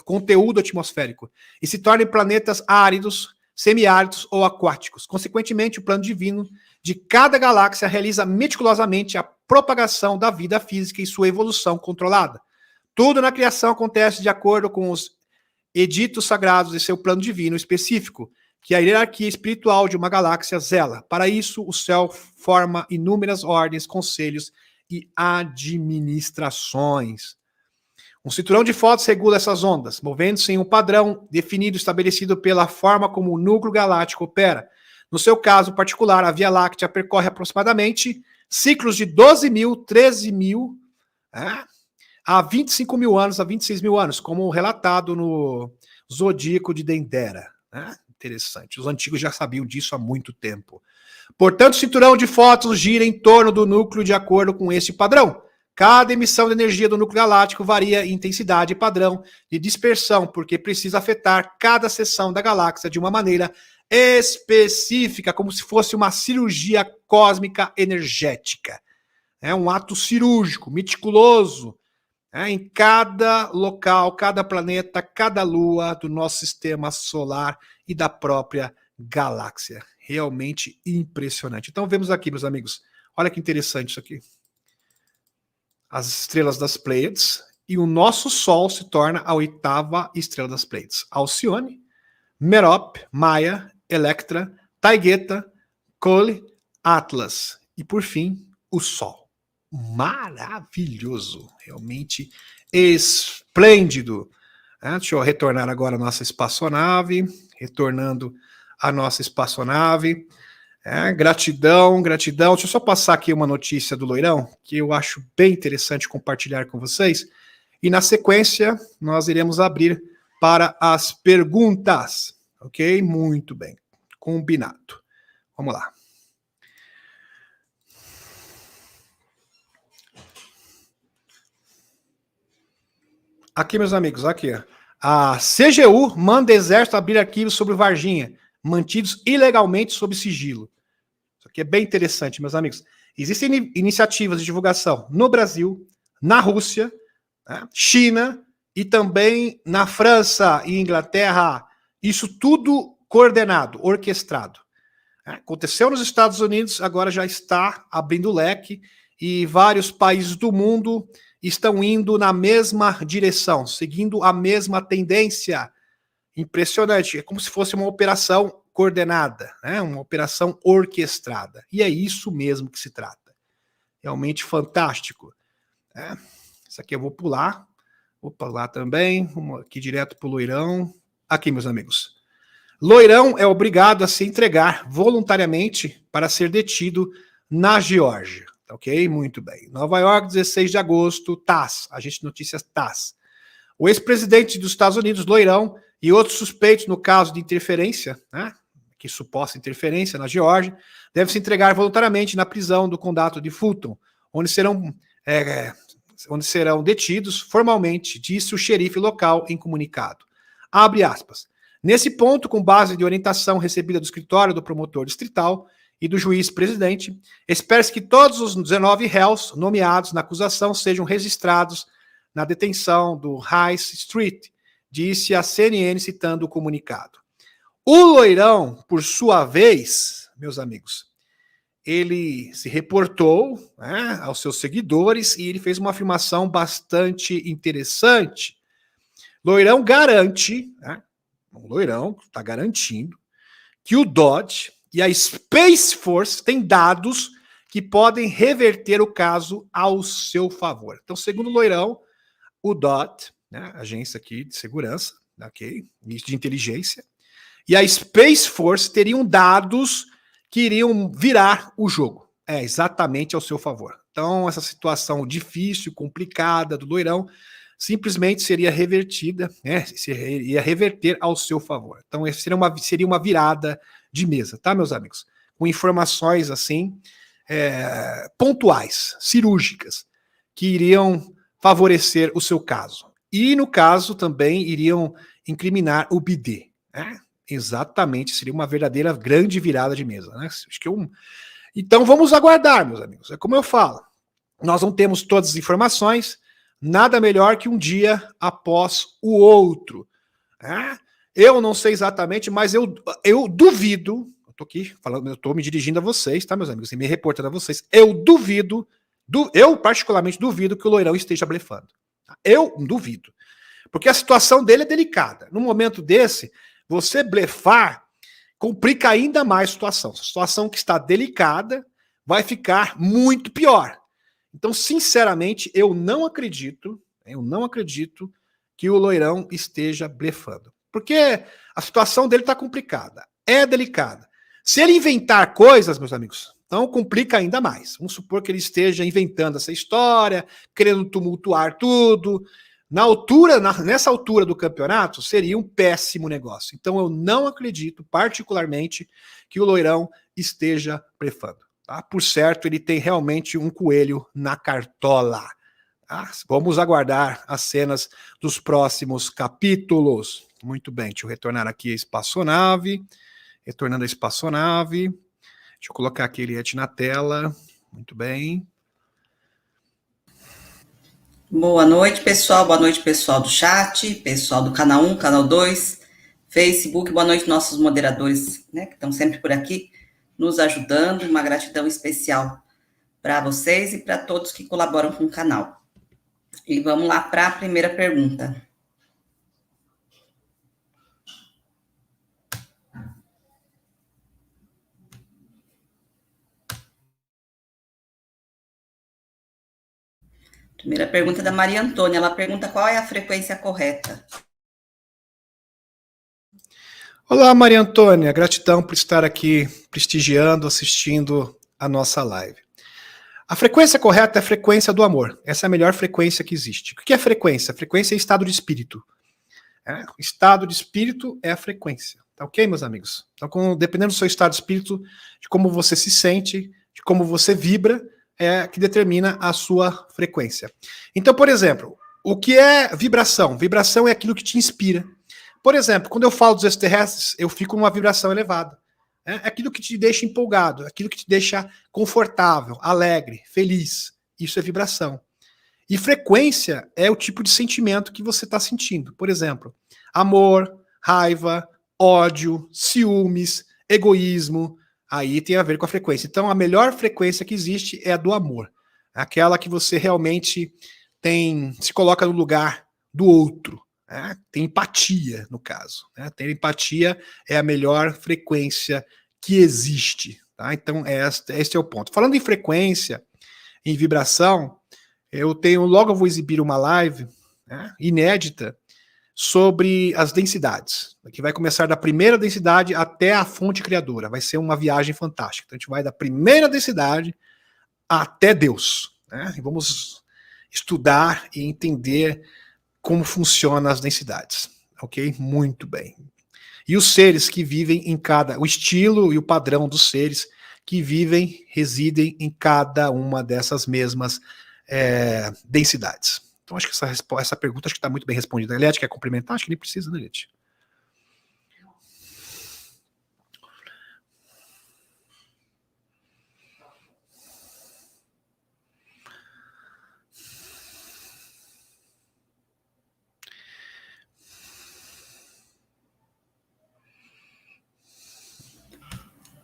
conteúdo atmosférico, e se tornem planetas áridos, semiáridos ou aquáticos. Consequentemente, o plano divino de cada galáxia realiza meticulosamente a propagação da vida física e sua evolução controlada. Tudo na criação acontece de acordo com os editos sagrados de seu plano divino específico, que a hierarquia espiritual de uma galáxia zela. Para isso, o céu forma inúmeras ordens, conselhos e administrações. Um cinturão de fótons regula essas ondas, movendo-se em um padrão definido, estabelecido pela forma como o núcleo galáctico opera. No seu caso particular, a Via Láctea percorre aproximadamente ciclos de 12 mil, 13 mil, a 25 mil anos, a 26 mil anos, como relatado no Zodíaco de Dendera. Interessante. Os antigos já sabiam disso há muito tempo. Portanto, o cinturão de fótons gira em torno do núcleo de acordo com esse padrão. Cada emissão de energia do núcleo galáctico varia em intensidade e padrão de dispersão, porque precisa afetar cada seção da galáxia de uma maneira específica, como se fosse uma cirurgia cósmica energética. É um ato cirúrgico, meticuloso, em cada local, cada planeta, cada lua do nosso sistema solar e da própria galáxia. Realmente impressionante. Então vemos aqui, meus amigos, olha que interessante isso aqui. As estrelas das Pleiades, e o nosso Sol se torna a 8ª estrela das Pleiades. Alcione, Merope, Maia, Electra, Taygeta, Cole, Atlas e, por fim, o Sol. Maravilhoso, realmente esplêndido. Deixa eu retornar agora a nossa espaçonave, retornando a nossa espaçonave. Gratidão, gratidão. Deixa eu só passar aqui uma notícia do Loirão, que eu acho bem interessante compartilhar com vocês. E na sequência, nós iremos abrir para as perguntas. Ok? Muito bem. Combinado. Vamos lá. Aqui, meus amigos, aqui. A CGU manda exército abrir arquivos sobre Varginha, mantidos ilegalmente sob sigilo. Isso aqui é bem interessante, meus amigos. Existem iniciativas de divulgação no Brasil, na Rússia, China e também na França e Inglaterra. Isso tudo coordenado, orquestrado. Aconteceu nos Estados Unidos, agora já está abrindo o leque e vários países do mundo estão indo na mesma direção, seguindo a mesma tendência. Impressionante, é como se fosse uma operação coordenada, uma operação orquestrada. E é isso mesmo que se trata. Realmente fantástico. Isso aqui eu vou pular também, vamos aqui direto para o Loirão. Aqui, meus amigos. Loirão é obrigado a se entregar voluntariamente para ser detido na Geórgia. Ok? Muito bem. Nova York, 16 de agosto, TASS, Agência de Notícias TASS. O ex-presidente dos Estados Unidos, Loirão, e outros suspeitos no caso de interferência, que suposta interferência na Geórgia, devem se entregar voluntariamente na prisão do condado de Fulton, onde serão onde serão detidos formalmente, disse o xerife local em comunicado. Abre aspas. Nesse ponto, com base de orientação recebida do escritório do promotor distrital e do juiz-presidente, espera-se que todos os 19 réus nomeados na acusação sejam registrados na detenção do High Street, disse a CNN citando o comunicado. O Loirão, por sua vez, meus amigos, ele se reportou, né, aos seus seguidores e ele fez uma afirmação bastante interessante. Loirão garante, né, o Loirão está garantindo que o DOD e a Space Force têm dados que podem reverter o caso ao seu favor. Então, segundo o Loirão, o DOD, né, agência aqui de segurança, okay, de inteligência, e a Space Force teriam dados que iriam virar o jogo. Exatamente ao seu favor. Então, essa situação difícil, complicada do Loirão, simplesmente seria revertida, né? Iria reverter ao seu favor. Então, seria uma virada de mesa, tá, meus amigos? Com informações, assim, pontuais, cirúrgicas, que iriam favorecer o seu caso. E, no caso, também iriam incriminar o BD, né? Exatamente, seria uma verdadeira grande virada de mesa, né? Acho que Então vamos aguardar, meus amigos. É como eu falo, nós não temos todas as informações, nada melhor que um dia após o outro. Né? Eu não sei exatamente, mas eu duvido, eu tô aqui falando, eu tô me dirigindo a vocês, tá, meus amigos, e me reportando a vocês, eu particularmente duvido que o Loirão esteja blefando. Eu duvido. Porque a situação dele é delicada. No momento desse, você blefar complica ainda mais a situação. A situação que está delicada vai ficar muito pior. Então, sinceramente, eu não acredito que o Loirão esteja blefando. Porque a situação dele está complicada, é delicada. Se ele inventar coisas, meus amigos, então complica ainda mais. Vamos supor que ele esteja inventando essa história, querendo tumultuar tudo. Nessa altura do campeonato, seria um péssimo negócio. Então, eu não acredito, particularmente, que o Loirão esteja blefando. Tá? Por certo, ele tem realmente um coelho na cartola. Tá? Vamos aguardar as cenas dos próximos capítulos. Muito bem, deixa eu retornar aqui a espaçonave. Retornando a espaçonave. Deixa eu colocar aqui Eliette na tela. Muito bem. Boa noite, pessoal. Boa noite, pessoal do chat, pessoal do canal 1, canal 2, Facebook. Boa noite, nossos moderadores, né, que estão sempre por aqui, nos ajudando. Uma gratidão especial para vocês e para todos que colaboram com o canal. E vamos lá para a primeira pergunta. Primeira pergunta da Maria Antônia. Ela pergunta qual é a frequência correta. Olá, Maria Antônia. Gratidão por estar aqui prestigiando, assistindo a nossa live. A frequência correta é a frequência do amor. Essa é a melhor frequência que existe. O que é frequência? Frequência é estado de espírito. O estado de espírito é a frequência. Tá ok, meus amigos? Então, dependendo do seu estado de espírito, de como você se sente, de como você vibra, é que determina a sua frequência. Então, por exemplo, o que é vibração? Vibração é aquilo que te inspira. Por exemplo, quando eu falo dos extraterrestres, eu fico numa vibração elevada. É aquilo que te deixa empolgado, aquilo que te deixa confortável, alegre, feliz. Isso é vibração. E frequência é o tipo de sentimento que você está sentindo. Por exemplo, amor, raiva, ódio, ciúmes, egoísmo. Aí tem a ver com a frequência. Então, a melhor frequência que existe é a do amor. Aquela que você realmente se coloca no lugar do outro. Né? Tem empatia, no caso. Né? Ter empatia é a melhor frequência que existe. Tá? Então, este é o ponto. Falando em frequência, em vibração, logo eu vou exibir uma live, né, inédita, sobre as densidades, que vai começar da primeira densidade até a fonte criadora. Vai ser uma viagem fantástica. Então a gente vai da primeira densidade até Deus. Né? E vamos estudar e entender como funcionam as densidades. Ok? Muito bem. E os seres que vivem o estilo e o padrão dos seres que residem em cada uma dessas mesmas densidades. Então, acho que essa pergunta está muito bem respondida. A Eliette quer complementar? Acho que nem precisa, né, Eliette?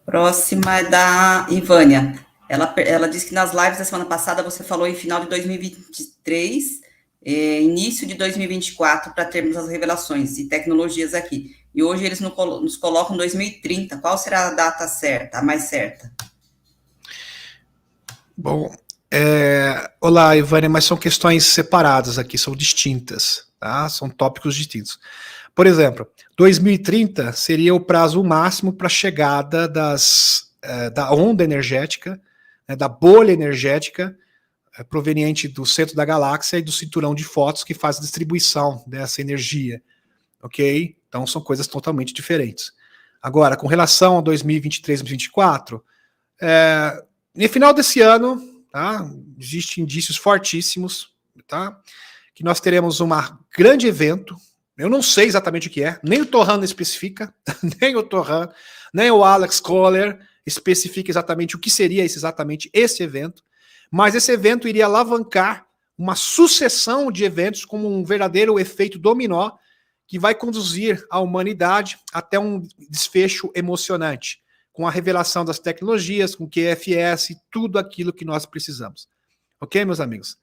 Próxima é da Ivânia. Ela disse que nas lives da semana passada você falou em final de 2023, início de 2024, para termos as revelações e tecnologias aqui. E hoje eles nos colocam 2030. Qual será a data certa, a mais certa? Bom, olá, Ivânia, mas são questões separadas aqui, são distintas, tá? São tópicos distintos. Por exemplo, 2030 seria o prazo máximo para a chegada da onda energética, né, da bolha energética proveniente do centro da galáxia e do cinturão de fótons que faz a distribuição dessa energia, ok? Então são coisas totalmente diferentes. Agora, com relação a 2023 e 2024, no final desse ano, tá, existem indícios fortíssimos, tá, que nós teremos um grande evento. Eu não sei exatamente o que é, nem o Torran especifica, nem o Torran, nem o Alex Kohler especifica exatamente o que seria exatamente esse evento, mas esse evento iria alavancar uma sucessão de eventos como um verdadeiro efeito dominó que vai conduzir a humanidade até um desfecho emocionante, com a revelação das tecnologias, com o QFS, tudo aquilo que nós precisamos. Ok, meus amigos?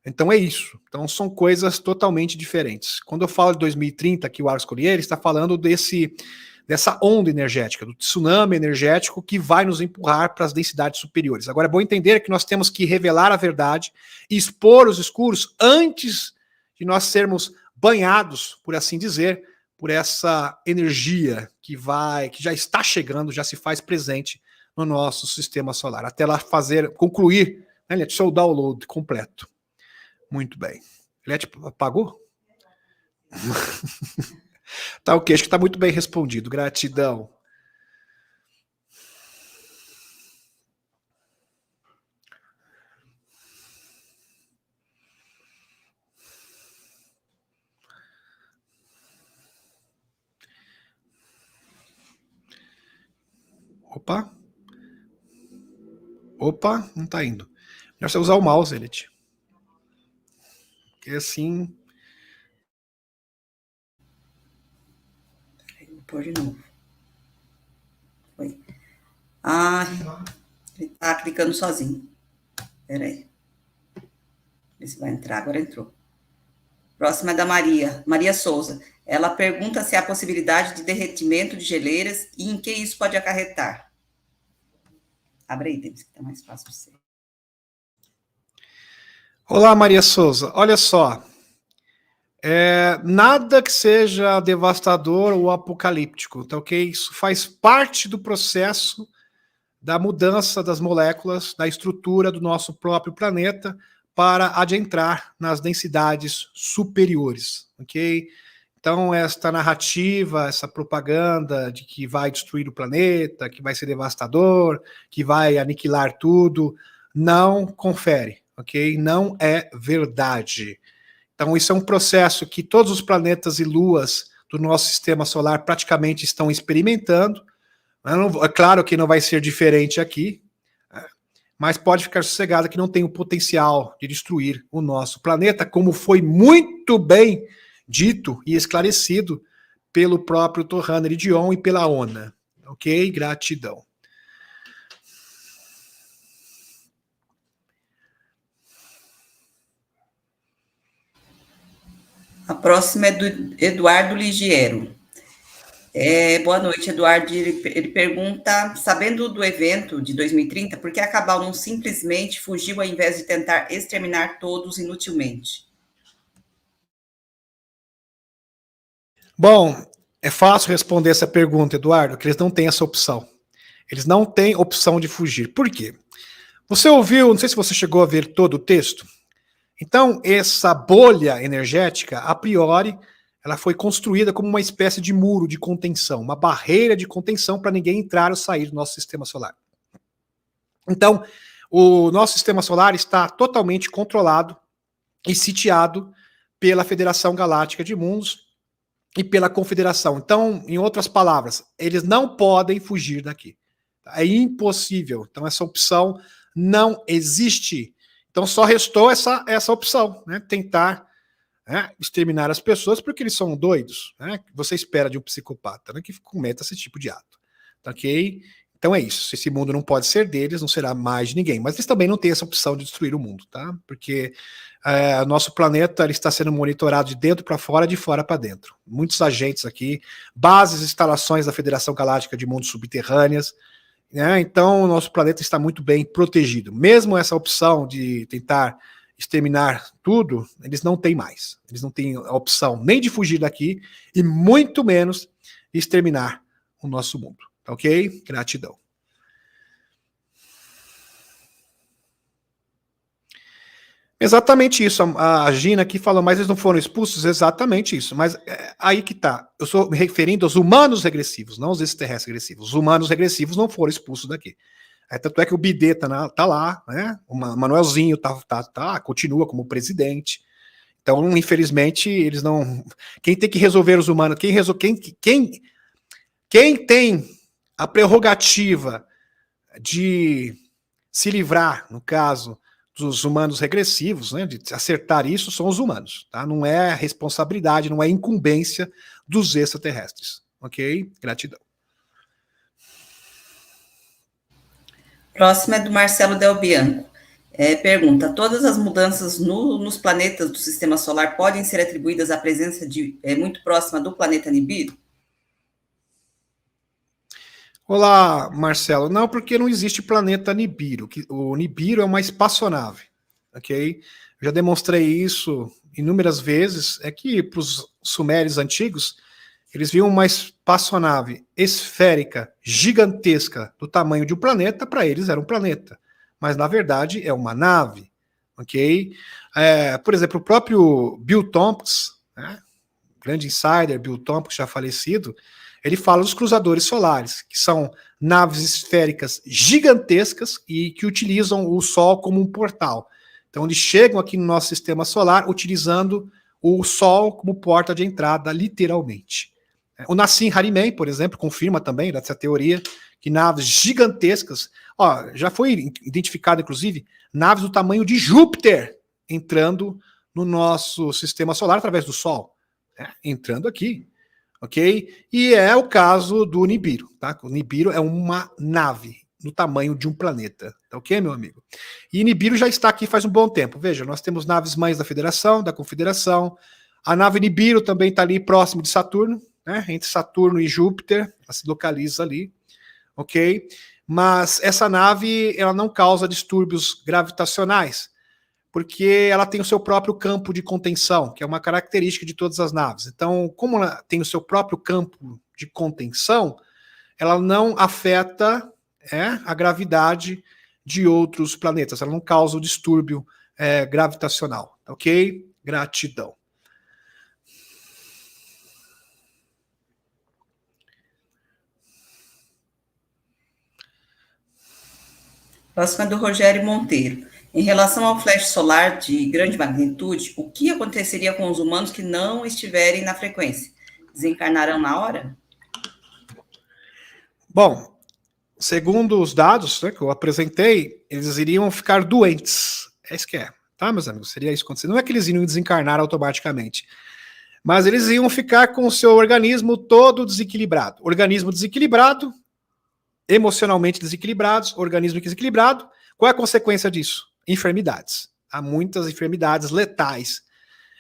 Então é isso. Então são coisas totalmente diferentes. Quando eu falo de 2030, que o Alex Collier está falando dessa onda energética, do tsunami energético que vai nos empurrar para as densidades superiores. Agora é bom entender que nós temos que revelar a verdade e expor os escuros antes de nós sermos banhados, por assim dizer, por essa energia que já está chegando, já se faz presente no nosso sistema solar, até ela concluir, né, seu download completo. Muito bem. Eliette, apagou? Tá ok, acho que está muito bem respondido. Gratidão. Opa, não está indo. Melhor você usar o mouse, Eliette. Porque assim... Vou pôr de novo. Foi. Ah, ele tá clicando sozinho. Espera aí. Ver se vai entrar. Agora entrou. Próxima é da Maria Souza. Ela pergunta se há possibilidade de derretimento de geleiras e em que isso pode acarretar. Abre aí, Denis, que tá mais fácil de ser. Olá, Maria Souza. Olha só. Nada que seja devastador ou apocalíptico, tá ok? Isso faz parte do processo da mudança das moléculas, da estrutura do nosso próprio planeta para adentrar nas densidades superiores, ok? Então, esta narrativa, essa propaganda de que vai destruir o planeta, que vai ser devastador, que vai aniquilar tudo, não confere, ok? Não é verdade. Então, isso é um processo que todos os planetas e luas do nosso sistema solar praticamente estão experimentando. É claro que não vai ser diferente aqui, mas pode ficar sossegado que não tem o potencial de destruir o nosso planeta, como foi muito bem dito e esclarecido pelo próprio Torran Eridion e pela ONA. Ok? Gratidão. A próxima é do Eduardo Ligiero. Boa noite, Eduardo. Ele pergunta, sabendo do evento de 2030, por que a Cabal não simplesmente fugiu ao invés de tentar exterminar todos inutilmente? Bom, é fácil responder essa pergunta, Eduardo, que eles não têm essa opção. Eles não têm opção de fugir. Por quê? Você ouviu, não sei se você chegou a ver todo o texto. Então, essa bolha energética, a priori, ela foi construída como uma espécie de muro de contenção, uma barreira de contenção para ninguém entrar ou sair do nosso sistema solar. Então, O nosso sistema solar está totalmente controlado e sitiado pela Federação Galáctica de Mundos e pela Confederação. Então, em outras palavras, eles não podem fugir daqui. É impossível. Então, essa opção não existe. Então, só restou essa opção, né? Tentar exterminar as pessoas porque eles são doidos. Né? Você espera de um psicopata, né, que cometa esse tipo de ato. Tá, ok? Então é isso. Esse mundo não pode ser deles, não será mais de ninguém. Mas eles também não têm essa opção de destruir o mundo, tá? Porque nosso planeta ele está sendo monitorado de dentro para fora, de fora para dentro. Muitos agentes aqui, bases, instalações da Federação Galáctica de Mundos Subterrâneas. Né? Então o nosso planeta está muito bem protegido. Mesmo essa opção de tentar exterminar tudo, eles não têm mais. Eles não têm a opção nem de fugir daqui e muito menos exterminar o nosso mundo. Ok? Gratidão. Exatamente isso. A Gina aqui falou, mas eles não foram expulsos? Exatamente isso. Mas aí que tá. Eu estou me referindo aos humanos regressivos, não aos extraterrestres regressivos. Os humanos regressivos não foram expulsos daqui. Tanto é que o Bidê tá lá, né? O Manuelzinho continua como presidente. Então, infelizmente, eles não... Quem tem que resolver os humanos... Quem tem a prerrogativa de se livrar, no caso, dos humanos regressivos, né, de acertar isso, são os humanos. Tá? Não é responsabilidade, não é incumbência dos extraterrestres. Ok? Gratidão. Próxima é do Marcelo Del Bianco. Pergunta, todas as mudanças nos planetas do Sistema Solar podem ser atribuídas à presença muito próxima do planeta Nibiru? Olá, Marcelo. Não, porque não existe planeta Nibiru. O Nibiru é uma espaçonave, ok? Já demonstrei isso inúmeras vezes. É que para os sumérios antigos, eles viam uma espaçonave esférica, gigantesca, do tamanho de um planeta. Para eles era um planeta. Mas, na verdade, é uma nave, ok? Por exemplo, o próprio Bill Tompkins, né? Grande insider, Bill Tompkins, já falecido, ele fala dos cruzadores solares, que são naves esféricas gigantescas e que utilizam o Sol como um portal. Então, eles chegam aqui no nosso sistema solar utilizando o Sol como porta de entrada, literalmente. O Nassim Haramein, por exemplo, confirma também dessa teoria que naves gigantescas, já foi identificado, inclusive, naves do tamanho de Júpiter entrando no nosso sistema solar através do Sol, entrando aqui. Ok? E é o caso do Nibiru, tá? O Nibiru é uma nave do tamanho de um planeta, tá ok, meu amigo? E Nibiru já está aqui faz um bom tempo. Veja, nós temos naves mães da Federação, da Confederação. A nave Nibiru também está ali próximo de Saturno, né? Entre Saturno e Júpiter, ela se localiza ali, ok? Mas essa nave, ela não causa distúrbios gravitacionais, porque ela tem o seu próprio campo de contenção, que é uma característica de todas as naves. Então, como ela tem o seu próprio campo de contenção, ela não afeta a gravidade de outros planetas, ela não causa o distúrbio gravitacional, ok? Gratidão. Próxima é do Rogério Monteiro. Em relação ao flash solar de grande magnitude, o que aconteceria com os humanos que não estiverem na frequência? Desencarnarão na hora? Bom, segundo os dados, né, que eu apresentei, eles iriam ficar doentes. É isso que é, tá, meus amigos? Seria isso acontecer. Não é que eles iriam desencarnar automaticamente, mas eles iam ficar com o seu organismo todo desequilibrado. Organismo desequilibrado, emocionalmente desequilibrados, organismo desequilibrado. Qual é a consequência disso? Enfermidades. Há muitas enfermidades letais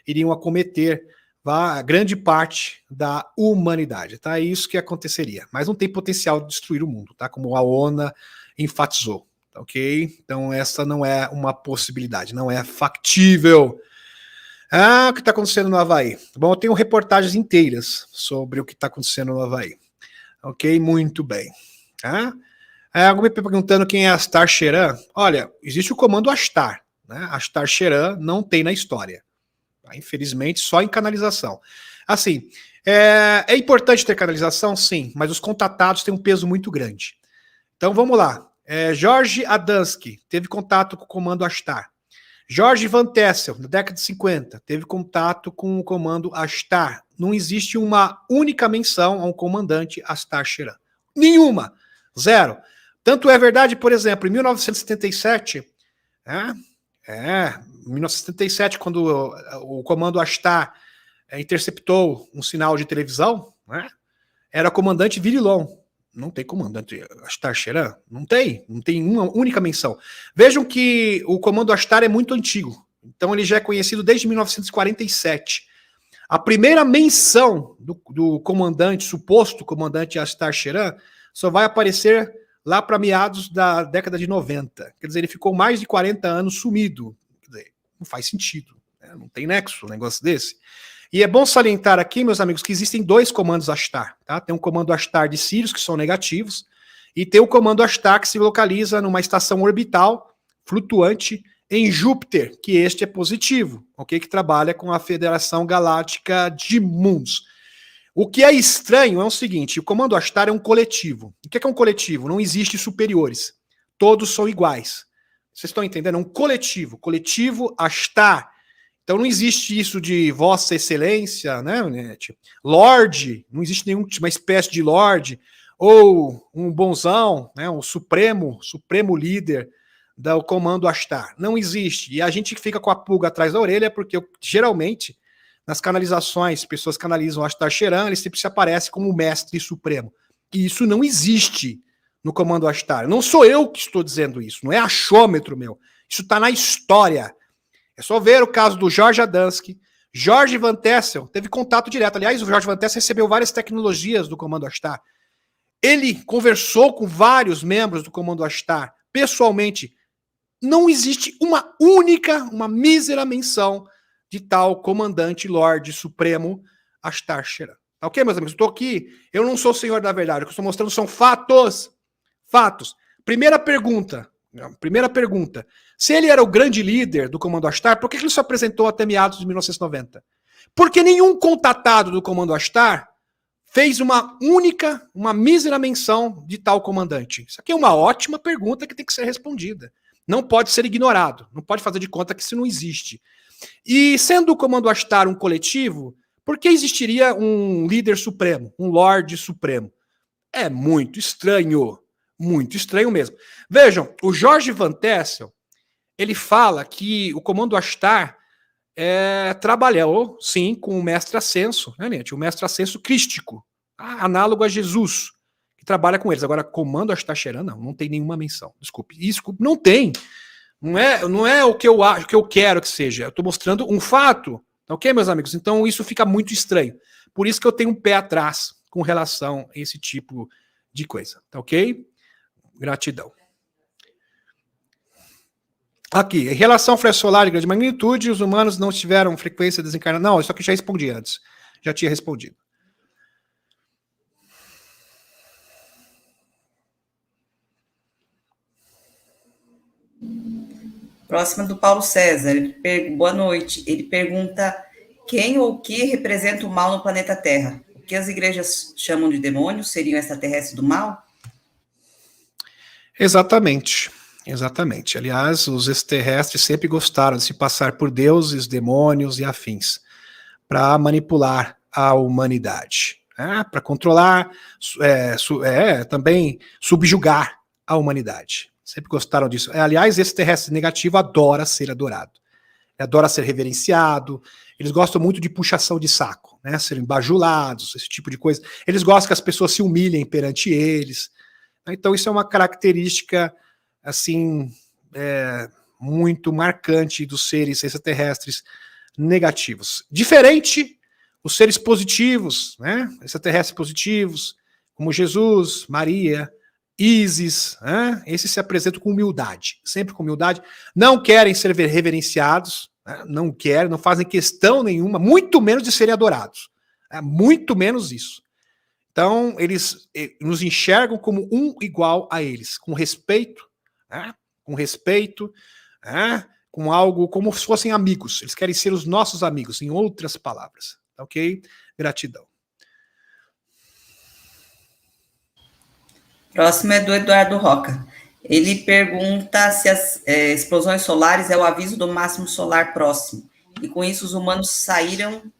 iriam acometer a grande parte da humanidade, tá? É isso que aconteceria. Mas não tem potencial de destruir o mundo, tá? Como a ONU enfatizou, tá, ok? Então essa não é uma possibilidade, não é factível. O que está acontecendo no Havaí? Bom, eu tenho reportagens inteiras sobre o que está acontecendo no Havaí. Ok? Muito bem. Alguém me perguntando quem é Astar Sheran. Olha, existe o comando Astar, né? Astar Sheran não tem na história. Infelizmente, só em canalização. Assim, é importante ter canalização? Sim, mas os contatados têm um peso muito grande. Então, vamos lá. Jorge Adamski teve contato com o comando Ashtar. Jorge Van Tessel, na década de 50, teve contato com o comando Ashtar. Não existe uma única menção a um comandante Ashtar Sheran. Nenhuma. Zero. Tanto é verdade, por exemplo, em 1977, 1977, quando o comando Ashtar interceptou um sinal de televisão, né, era comandante Virilon. Não tem comandante Ashtar Sheran? Não tem uma única menção. Vejam que o comando Ashtar é muito antigo, então ele já é conhecido desde 1947. A primeira menção do comandante, suposto comandante Ashtar Sheran, só vai aparecer lá para meados da década de 90. Quer dizer, ele ficou mais de 40 anos sumido. Quer dizer, não faz sentido, né? Não tem nexo um negócio desse. E é bom salientar aqui, meus amigos, que existem dois comandos Ashtar. Tá? Tem um comando Ashtar de Sirius, que são negativos, e tem o comando Ashtar que se localiza numa estação orbital flutuante em Júpiter, que este é positivo, ok? Que trabalha com a Federação Galáctica de Mundos. O que é estranho é o seguinte, o comando Ashtar é um coletivo. O que é um coletivo? Não existe superiores. Todos são iguais. Vocês estão entendendo? É um coletivo. Coletivo Ashtar. Então não existe isso de Vossa Excelência, né, Lorde, não existe nenhuma espécie de Lorde, ou um bonzão, né, um supremo líder do comando Ashtar. Não existe. E a gente fica com a pulga atrás da orelha, porque geralmente, nas canalizações, pessoas canalizam o Ashtar Sheran, ele sempre se aparece como o mestre supremo. E isso não existe no comando Ashtar. Não sou eu que estou dizendo isso, não é achômetro meu. Isso está na história. É só ver o caso do Jorge Adamski. Jorge Van Tessel teve contato direto. Aliás, o Jorge Van Tessel recebeu várias tecnologias do comando Ashtar. Ele conversou com vários membros do comando Ashtar pessoalmente. Não existe uma mísera menção de tal comandante Lorde Supremo Ashtar Sheran. Tá ok, meus amigos? Estou aqui, eu não sou o senhor da verdade. O que eu estou mostrando são fatos. Fatos. Primeira pergunta. Se ele era o grande líder do comando Ashtar, por que ele se apresentou até meados de 1990? Porque nenhum contatado do comando Ashtar fez uma mísera menção de tal comandante. Isso aqui é uma ótima pergunta que tem que ser respondida. Não pode ser ignorado. Não pode fazer de conta que isso não existe. E sendo o comando Ashtar um coletivo, por que existiria um líder supremo, um Lorde Supremo? É muito estranho. Muito estranho mesmo. Vejam, o Jorge Van Tessel, ele fala que o comando Ashtar trabalhou, sim, com o mestre Ascenso, né, gente? O mestre Ascenso crístico, análogo a Jesus, que trabalha com eles. Agora, comando Ashtar Sheran, não tem nenhuma menção. Desculpe, não tem. Não é o que eu acho, o que eu quero que seja. Eu estou mostrando um fato, ok, meus amigos? Então isso fica muito estranho. Por isso que eu tenho um pé atrás com relação a esse tipo de coisa, tá ok? Gratidão. Aqui, em relação ao flash solar de grande magnitude, os humanos não tiveram frequência desencarnada. Não, isso aqui já respondi antes. Já tinha respondido. Próxima do Paulo César. Boa noite. Ele pergunta quem ou o que representa o mal no planeta Terra? O que as igrejas chamam de demônios? Seriam extraterrestres do mal? Exatamente. Aliás, os extraterrestres sempre gostaram de se passar por deuses, demônios e afins para manipular a humanidade, para controlar, também subjugar a humanidade. Sempre gostaram disso. Aliás, esse extraterrestre negativo adora ser adorado, adora ser reverenciado. Eles gostam muito de puxação de saco, né? Serem bajulados, esse tipo de coisa. Eles gostam que as pessoas se humilhem perante eles. Então isso é uma característica assim muito marcante dos seres extraterrestres negativos. Diferente os seres positivos, né? Extraterrestres positivos, como Jesus, Maria, Ísis, né? Esses se apresentam com humildade, sempre com humildade. Não querem ser reverenciados, né? Não querem, não fazem questão nenhuma, muito menos de serem adorados. Muito menos isso. Então, eles nos enxergam como um igual a eles, com respeito, né? Com algo como se fossem amigos. Eles querem ser os nossos amigos, em outras palavras. Ok? Gratidão. Próximo é do Eduardo Roca. Ele pergunta se as explosões solares é o aviso do máximo solar próximo. E com isso os humanos saíram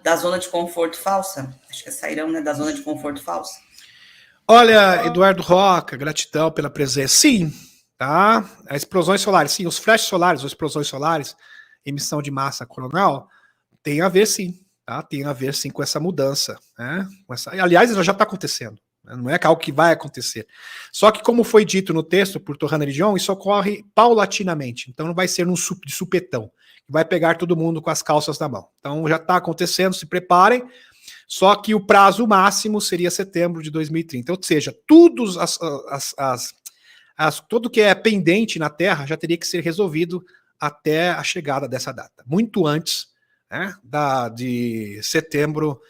da zona de conforto falsa? Acho que saíram, né, da zona de conforto falsa. Olha, Eduardo Roca, gratidão pela presença. Sim, tá? As explosões solares, sim, os flashes solares, ou explosões solares, emissão de massa coronal, tem a ver sim, tá? Tem a ver sim com essa mudança, né? Aliás, ela já está acontecendo, né? Não é algo que vai acontecer. Só que, como foi dito no texto por Torrana John, isso ocorre paulatinamente, então não vai ser de supetão, vai pegar todo mundo com as calças na mão. Então já está acontecendo, se preparem. Só que o prazo máximo seria setembro de 2030. Ou seja, tudo que é pendente na Terra já teria que ser resolvido até a chegada dessa data. Muito antes, né, de setembro,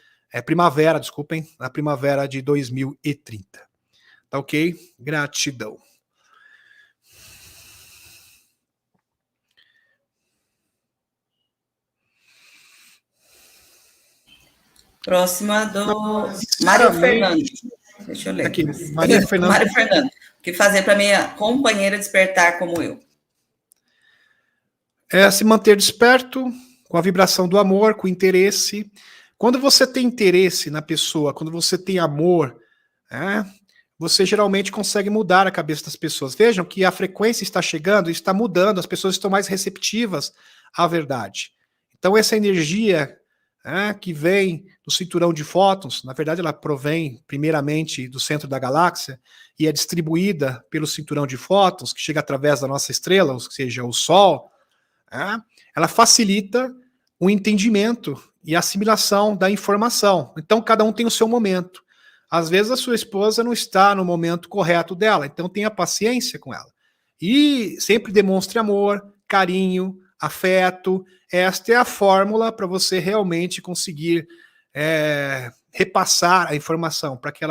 primavera, desculpem, na primavera de 2030. Tá ok? Gratidão. Próxima do Mário Fernando. Deixa eu ler. Aqui, Mário Fernando. Mário Fernando. O que fazer para minha companheira despertar como eu? É se manter desperto, com a vibração do amor, com interesse. Quando você tem interesse na pessoa, quando você tem amor, você geralmente consegue mudar a cabeça das pessoas. Vejam que a frequência está chegando, está mudando, as pessoas estão mais receptivas à verdade. Então essa energia que vem do cinturão de fótons, na verdade ela provém primeiramente do centro da galáxia e é distribuída pelo cinturão de fótons, que chega através da nossa estrela, ou seja, o Sol, ela facilita o entendimento e a assimilação da informação. Então cada um tem o seu momento. Às vezes a sua esposa não está no momento correto dela, então tenha paciência com ela. E sempre demonstre amor, carinho, afeto. Esta é a fórmula para você realmente conseguir repassar a informação para que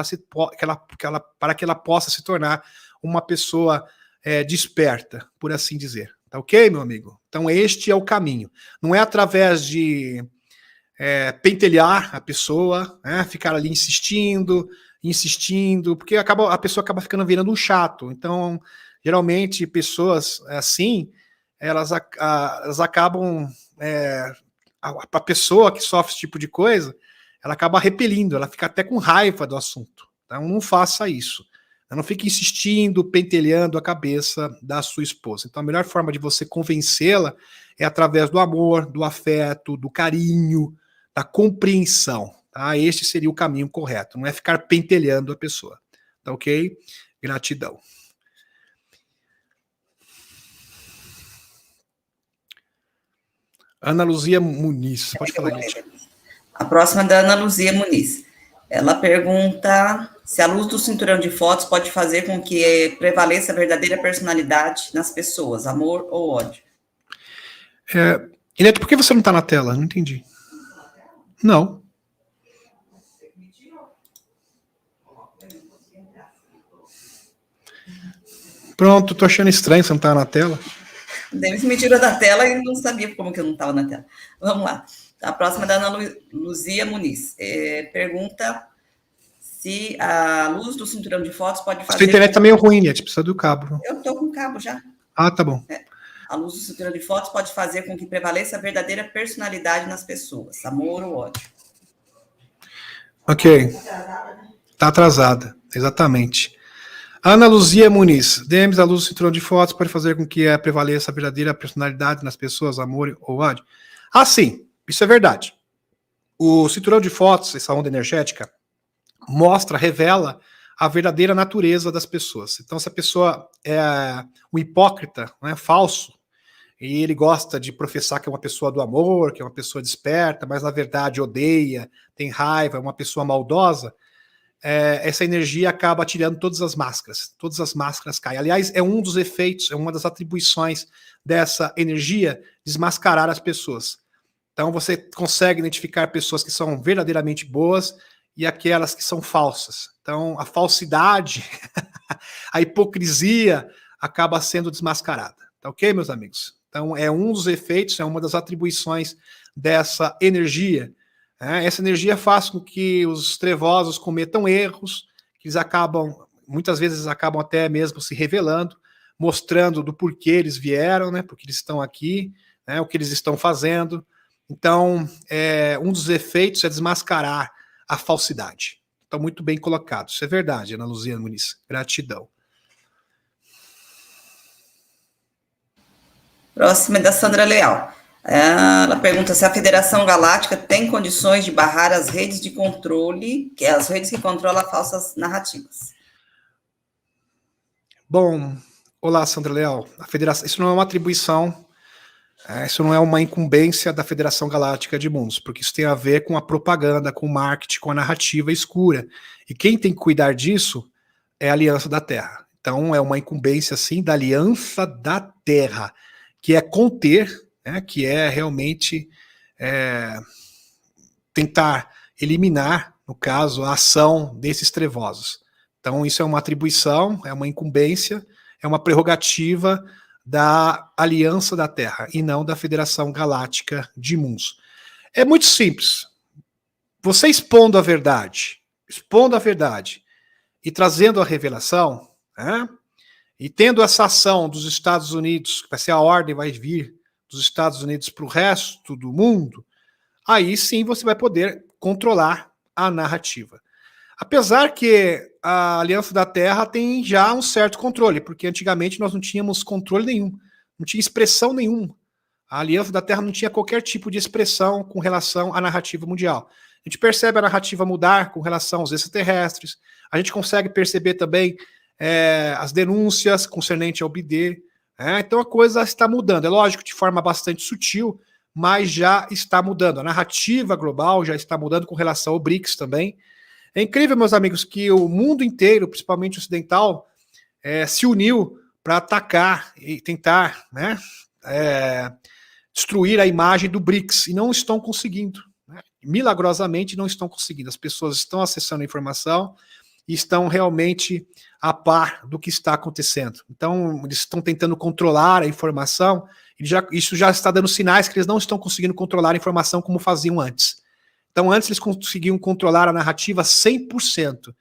ela possa se tornar uma pessoa desperta, por assim dizer. Tá ok, meu amigo? Então este é o caminho. Não é através de pentelhar a pessoa, ficar ali insistindo, porque a pessoa acaba virando um chato. Então, geralmente, pessoas assim, elas acabam... a pessoa que sofre esse tipo de coisa, ela acaba repelindo, ela fica até com raiva do assunto. Então não faça isso. Não fique insistindo, pentelhando a cabeça da sua esposa. Então a melhor forma de você convencê-la é através do amor, do afeto, do carinho, da compreensão. Tá? Este seria o caminho correto. Não é ficar pentelhando a pessoa. Tá ok? Gratidão. Ana Luzia Muniz, pode falar, gente. A próxima é da Ana Luzia Muniz. Ela pergunta se a luz do cinturão de fotos pode fazer com que prevaleça a verdadeira personalidade nas pessoas, amor ou ódio. Ineto, por que você não está na tela? Não entendi. Não. Pronto, tô achando estranho você não estar na tela. Davis me tirou da tela e não sabia como que eu não estava na tela. Vamos lá. A próxima é da Ana Luzia Muniz. Pergunta se a luz do cinturão de fotos pode fazer... A sua internet está meio ruim, né? Precisa do cabo. Eu estou com o cabo já. Ah, tá bom. A luz do cinturão de fotos pode fazer com que prevaleça a verdadeira personalidade nas pessoas, amor ou ódio. Ok. Está atrasada, exatamente. Ana Luzia Muniz. DMs, a luz do cinturão de fotos pode fazer com que prevaleça a verdadeira personalidade nas pessoas, amor ou ódio? Ah, sim. Isso é verdade. O cinturão de fotos, essa onda energética, revela a verdadeira natureza das pessoas. Então, se a pessoa é um hipócrita, falso, e ele gosta de professar que é uma pessoa do amor, que é uma pessoa desperta, mas na verdade odeia, tem raiva, é uma pessoa maldosa, essa energia acaba tirando todas as máscaras caem. Aliás, é um dos efeitos, é uma das atribuições dessa energia, desmascarar as pessoas. Então você consegue identificar pessoas que são verdadeiramente boas e aquelas que são falsas. Então a falsidade, a hipocrisia acaba sendo desmascarada. Tá ok, meus amigos? Então é um dos efeitos, é uma das atribuições dessa energia. Essa energia faz com que os trevosos cometam erros, que eles acabam muitas vezes acabam até mesmo se revelando, mostrando do porquê eles vieram, né, porque eles estão aqui, né, o que eles estão fazendo. Então, um dos efeitos é desmascarar a falsidade. Então, muito bem colocado. Isso é verdade, Ana Luziana Muniz. Gratidão. Próxima é da Sandra Leal. Ela pergunta se a Federação Galáctica tem condições de barrar as redes de controle, que é as redes que controlam falsas narrativas. Bom, olá, Sandra Leal. A Federação, isso não é uma atribuição, isso não é uma incumbência da Federação Galáctica de Mundos, porque isso tem a ver com a propaganda, com o marketing, com a narrativa escura. E quem tem que cuidar disso é a Aliança da Terra. Então, é uma incumbência, sim, da Aliança da Terra, que é conter, né, que é realmente tentar eliminar, no caso, a ação desses trevosos. Então, isso é uma atribuição, é uma incumbência, é uma prerrogativa da Aliança da Terra e não da Federação Galáctica de Mundos. É muito simples. Você expondo a verdade e trazendo a revelação, né, e tendo essa ação dos Estados Unidos, que vai ser a ordem, vai vir dos Estados Unidos para o resto do mundo, aí sim você vai poder controlar a narrativa. Apesar que a Aliança da Terra tem já um certo controle, porque antigamente nós não tínhamos controle nenhum, não tinha expressão nenhuma. A Aliança da Terra não tinha qualquer tipo de expressão com relação à narrativa mundial. A gente percebe a narrativa mudar com relação aos extraterrestres, a gente consegue perceber também as denúncias concernentes ao BD. Então a coisa está mudando. É lógico, de forma bastante sutil, mas já está mudando. A narrativa global já está mudando com relação ao BRICS também. É incrível, meus amigos, que o mundo inteiro, principalmente ocidental, se uniu para atacar e tentar, né, destruir a imagem do BRICS, e não estão conseguindo. Né? Milagrosamente não estão conseguindo. As pessoas estão acessando a informação e estão realmente a par do que está acontecendo. Então, eles estão tentando controlar a informação, isso já está dando sinais que eles não estão conseguindo controlar a informação como faziam antes. Então, antes eles conseguiam controlar a narrativa 100%.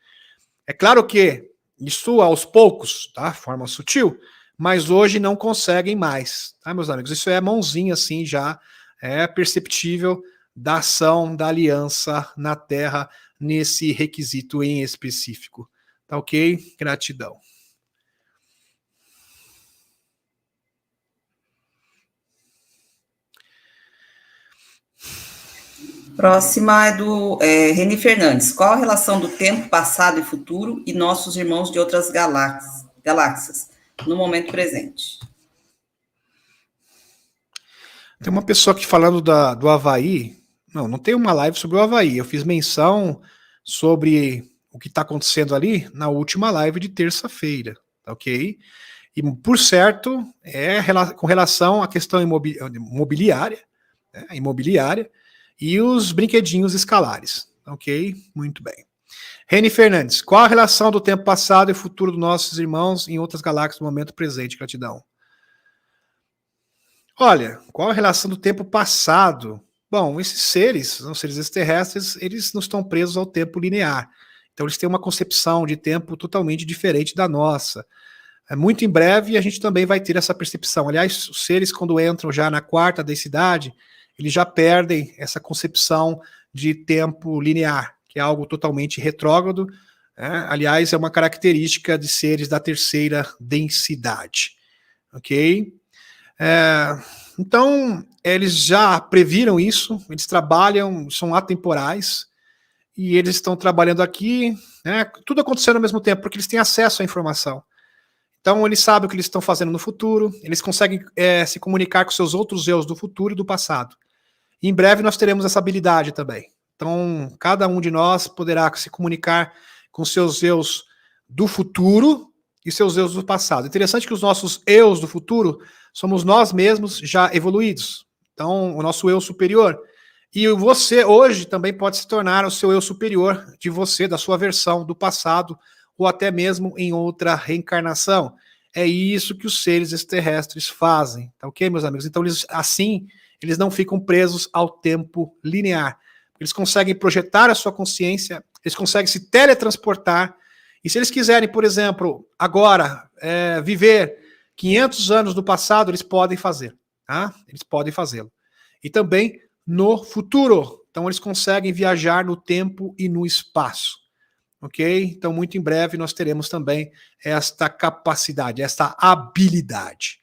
É claro que isso aos poucos, tá? De forma sutil, mas hoje não conseguem mais, tá, meus amigos? Isso é mãozinha, assim, já é perceptível da ação da Aliança na Terra nesse requisito em específico. Tá ok? Gratidão. Próxima é do Reni Fernandes. Qual a relação do tempo passado e futuro e nossos irmãos de outras galáxias no momento presente? Tem uma pessoa aqui falando do Havaí. Não tem uma live sobre o Havaí. Eu fiz menção sobre o que está acontecendo ali na última live de terça-feira, ok? E, por certo, com relação à questão imobiliária, né, e os brinquedinhos escalares, ok? Muito bem. Reni Fernandes, qual a relação do tempo passado e futuro dos nossos irmãos em outras galáxias no momento presente? Gratidão. Olha, qual a relação do tempo passado? Bom, esses seres, são seres extraterrestres, eles não estão presos ao tempo linear. Então, eles têm uma concepção de tempo totalmente diferente da nossa. Muito em breve, a gente também vai ter essa percepção. Aliás, os seres, quando entram já na quarta densidade, eles já perdem essa concepção de tempo linear, que é algo totalmente retrógrado. Aliás, é uma característica de seres da terceira densidade. Ok? Então, eles já previram isso, eles trabalham, são atemporais, e eles estão trabalhando aqui, né, tudo acontecendo ao mesmo tempo, porque eles têm acesso à informação. Então, eles sabem o que eles estão fazendo no futuro, eles conseguem se comunicar com seus outros eus do futuro e do passado. E em breve nós teremos essa habilidade também. Então, cada um de nós poderá se comunicar com seus eus do futuro e seus eus do passado. Interessante que os nossos eus do futuro somos nós mesmos já evoluídos. Então, o nosso eu superior. E você hoje também pode se tornar o seu eu superior de você, da sua versão do passado, ou até mesmo em outra reencarnação. É isso que os seres extraterrestres fazem, tá ok, meus amigos? Então, eles não ficam presos ao tempo linear. Eles conseguem projetar a sua consciência, eles conseguem se teletransportar E se eles quiserem, por exemplo, agora, viver 500 anos do passado, eles podem fazer. Tá? Eles podem fazê-lo. E também no futuro. Então, eles conseguem viajar no tempo e no espaço. Ok? Então, muito em breve, nós teremos também esta capacidade, esta habilidade.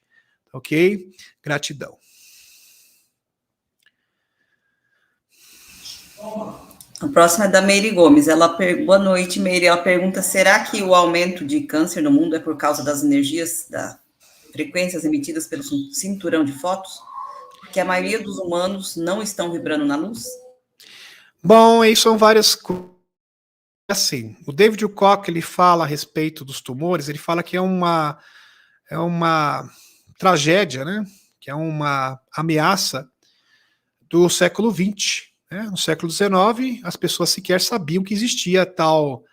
Ok? Gratidão. A próxima é da Meire Gomes. Boa noite, Meire. Ela pergunta, será que o aumento de câncer no mundo é por causa das energias, das frequências emitidas pelo cinturão de fótons? Porque a maioria dos humanos não estão vibrando na luz? Bom, aí são várias coisas. Assim, o David Wilcock, ele fala a respeito dos tumores, ele fala que é uma tragédia, né? Que é uma ameaça do século XX. Né? No século XIX, as pessoas sequer sabiam que existia tal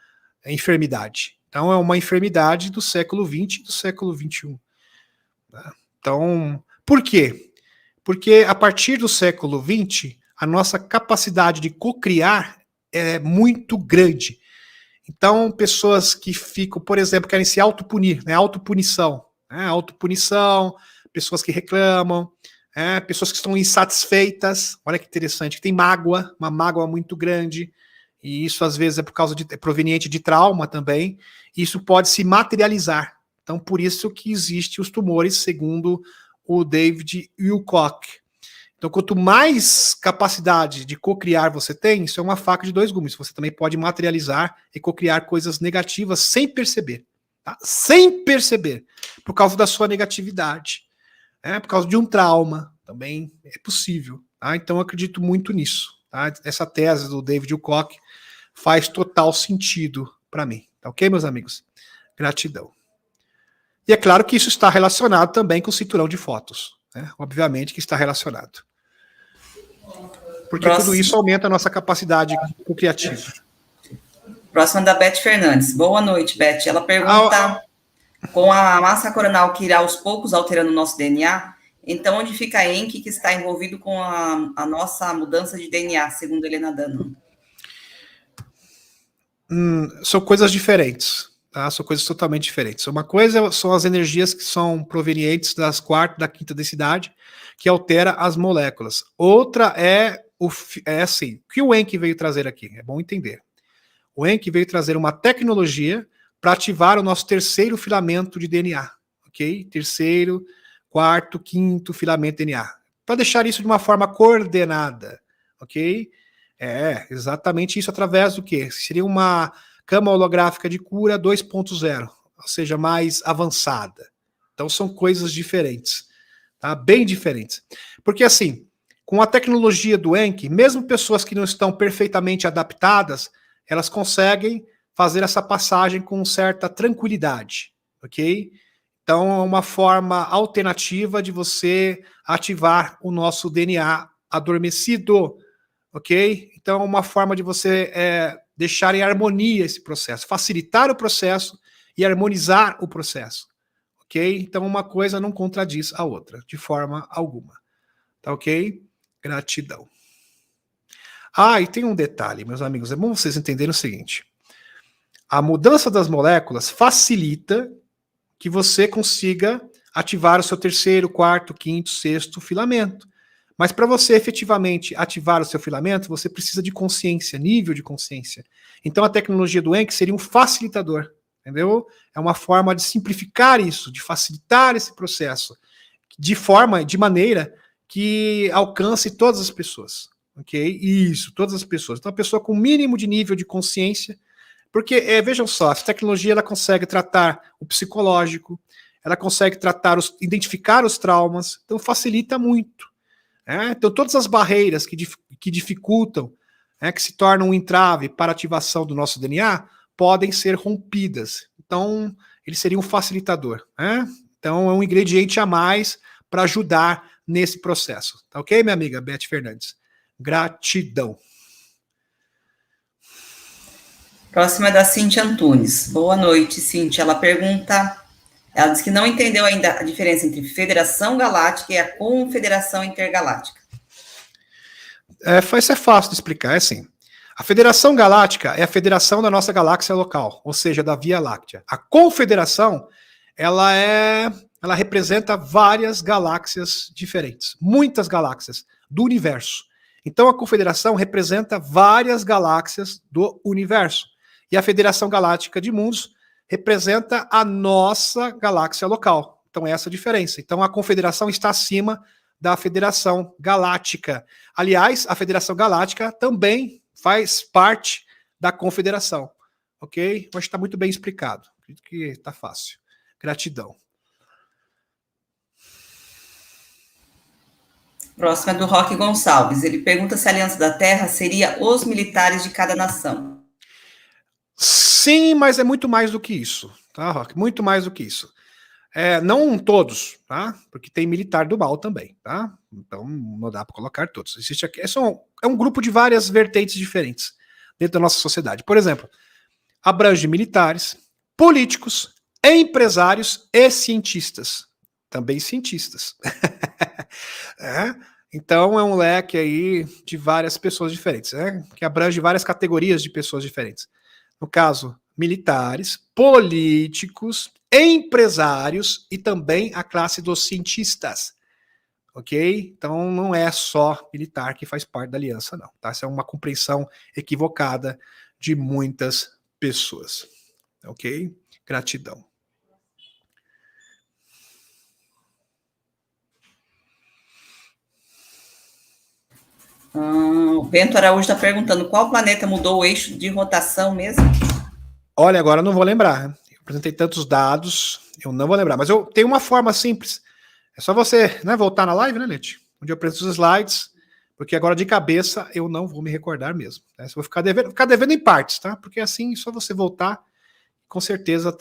enfermidade. Então, é uma enfermidade do século XX e do século XXI. Né? Então, por quê? Porque a partir do século XX, a nossa capacidade de cocriar é muito grande. Então, pessoas que ficam, por exemplo, querem se autopunir, né? Autopunição, pessoas que reclamam, pessoas que estão insatisfeitas, olha que interessante, que tem mágoa, uma mágoa muito grande, e isso às vezes é proveniente de trauma também, e isso pode se materializar. Então, por isso que existem os tumores, segundo o David Wilcock. Então, quanto mais capacidade de cocriar você tem, isso é uma faca de dois gumes. Você também pode materializar e cocriar coisas negativas sem perceber. Tá? Sem perceber. Por causa da sua negatividade. Por causa de um trauma. Também é possível. Tá? Então, eu acredito muito nisso. Tá? Essa tese do David Wilcock faz total sentido para mim. Tá ok, meus amigos? Gratidão. E é claro que isso está relacionado também com o cinturão de fótons. Obviamente que está relacionado. Porque tudo isso aumenta a nossa capacidade criativa. Próxima da Beth Fernandes. Boa noite, Beth. Ela pergunta, com a massa coronal que irá aos poucos alterando o nosso DNA, então onde fica a ENC que está envolvido com a nossa mudança de DNA, segundo Helena Danno? São coisas diferentes. Tá? São coisas totalmente diferentes. Uma coisa são as energias que são provenientes das quarta e da quinta densidade, que altera as moléculas. Outra assim, o que o ENC veio trazer aqui? É bom entender. O ENC veio trazer uma tecnologia para ativar o nosso terceiro filamento de DNA. Ok? Terceiro, quarto, quinto filamento de DNA. Para deixar isso de uma forma coordenada. Ok? Exatamente isso através do quê? Seria uma cama holográfica de cura 2.0, ou seja, mais avançada. Então são coisas diferentes, tá? Bem diferentes. Porque assim, com a tecnologia do ENC, mesmo pessoas que não estão perfeitamente adaptadas, elas conseguem fazer essa passagem com certa tranquilidade, ok? Então é uma forma alternativa de você ativar o nosso DNA adormecido, ok? Então é uma forma de você deixar em harmonia esse processo, facilitar o processo e harmonizar o processo, ok? Então uma coisa não contradiz a outra, de forma alguma, tá ok? Gratidão. E tem um detalhe, meus amigos, é bom vocês entenderem o seguinte, a mudança das moléculas facilita que você consiga ativar o seu terceiro, quarto, quinto, sexto filamento. Mas para você efetivamente ativar o seu filamento, você precisa de consciência, nível de consciência. Então a tecnologia do ENC seria um facilitador, entendeu? É uma forma de simplificar isso, de facilitar esse processo, de maneira que alcance todas as pessoas, ok? Isso, todas as pessoas. Então a pessoa com o mínimo de nível de consciência, porque, vejam só, essa tecnologia ela consegue tratar o psicológico, ela consegue identificar os traumas, então facilita muito. Então, todas as barreiras que dificultam, que se tornam um entrave para a ativação do nosso DNA, podem ser rompidas. Então, ele seria um facilitador. Então, é um ingrediente a mais para ajudar nesse processo. Tá ok, minha amiga Beth Fernandes? Gratidão. Próxima é da Cíntia Antunes. Boa noite, Cíntia. Ela diz que não entendeu ainda a diferença entre Federação Galáctica e a Confederação Intergaláctica. Isso é fácil de explicar, é assim. A Federação Galáctica é a federação da nossa galáxia local, ou seja, da Via Láctea. A Confederação, ela representa várias galáxias diferentes, muitas galáxias do universo. Então, a Confederação representa várias galáxias do universo. E a Federação Galáctica de Mundos representa a nossa galáxia local. Então, é essa a diferença. Então, a Confederação está acima da Federação Galáctica. Aliás, a Federação Galáctica também faz parte da Confederação. Ok? Eu acho que está muito bem explicado. Acredito que está fácil. Gratidão. Próxima é do Roque Gonçalves. Ele pergunta se a Aliança da Terra seria os militares de cada nação. Sim, mas é muito mais do que isso, tá, Roque? Muito mais do que isso. Não todos, tá? Porque tem militar do mal também, tá? Então não dá para colocar todos. Existe aqui, é um grupo de várias vertentes diferentes dentro da nossa sociedade. Por exemplo, abrange militares, políticos, empresários e cientistas. Também cientistas. Então é um leque aí de várias pessoas diferentes, que abrange várias categorias de pessoas diferentes. No caso, militares, políticos, empresários e também a classe dos cientistas. Ok? Então não é só militar que faz parte da aliança, não. Tá? Essa é uma compreensão equivocada de muitas pessoas. Ok? Gratidão. O Bento Araújo está perguntando qual planeta mudou o eixo de rotação mesmo? Olha, agora eu não vou lembrar. Eu apresentei tantos dados, eu não vou lembrar. Mas eu tenho uma forma simples. É só você, voltar na live, né, Leti? Onde eu apresento os slides, porque agora de cabeça eu não vou me recordar mesmo. Né? Vou ficar devendo em partes, tá? Porque assim, só você voltar, com certeza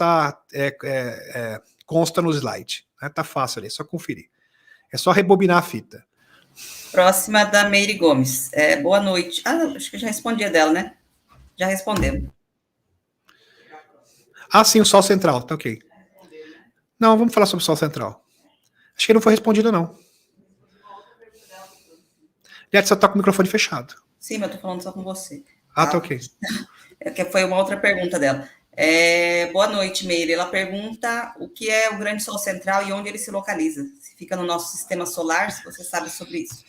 consta no slide. Né? Tá fácil ali, é só conferir. É só rebobinar a fita. Próxima da Meire Gomes. Boa noite. Acho que já respondi a dela, né? Já respondeu. Sim, o Sol Central, tá ok. Não, vamos falar sobre o Sol Central. Acho que não foi respondido, não. Liette, você tá com o microfone fechado. Sim, mas eu tô falando só com você. Tá ok. Foi uma outra pergunta dela. Boa noite, Meire. Ela pergunta o que é o Grande Sol Central e onde ele se localiza. Se fica no nosso sistema solar, se você sabe sobre isso.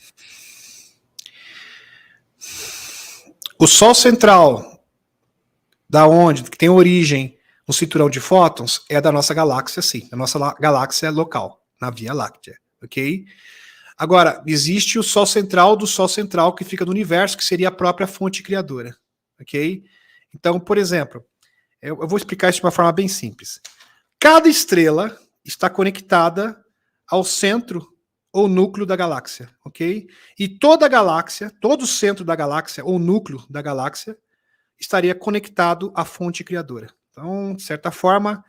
O Sol Central, que tem origem no cinturão de fótons, é da nossa galáxia, sim. A nossa galáxia local, na Via Láctea, ok? Agora, existe o Sol Central do Sol Central, que fica no universo, que seria a própria fonte criadora, ok? Então, por exemplo, eu vou explicar isso de uma forma bem simples. Cada estrela está conectada ao centro ou núcleo da galáxia, ok? E toda a galáxia, todo o centro da galáxia ou núcleo da galáxia estaria conectado à fonte criadora. Então, de certa forma,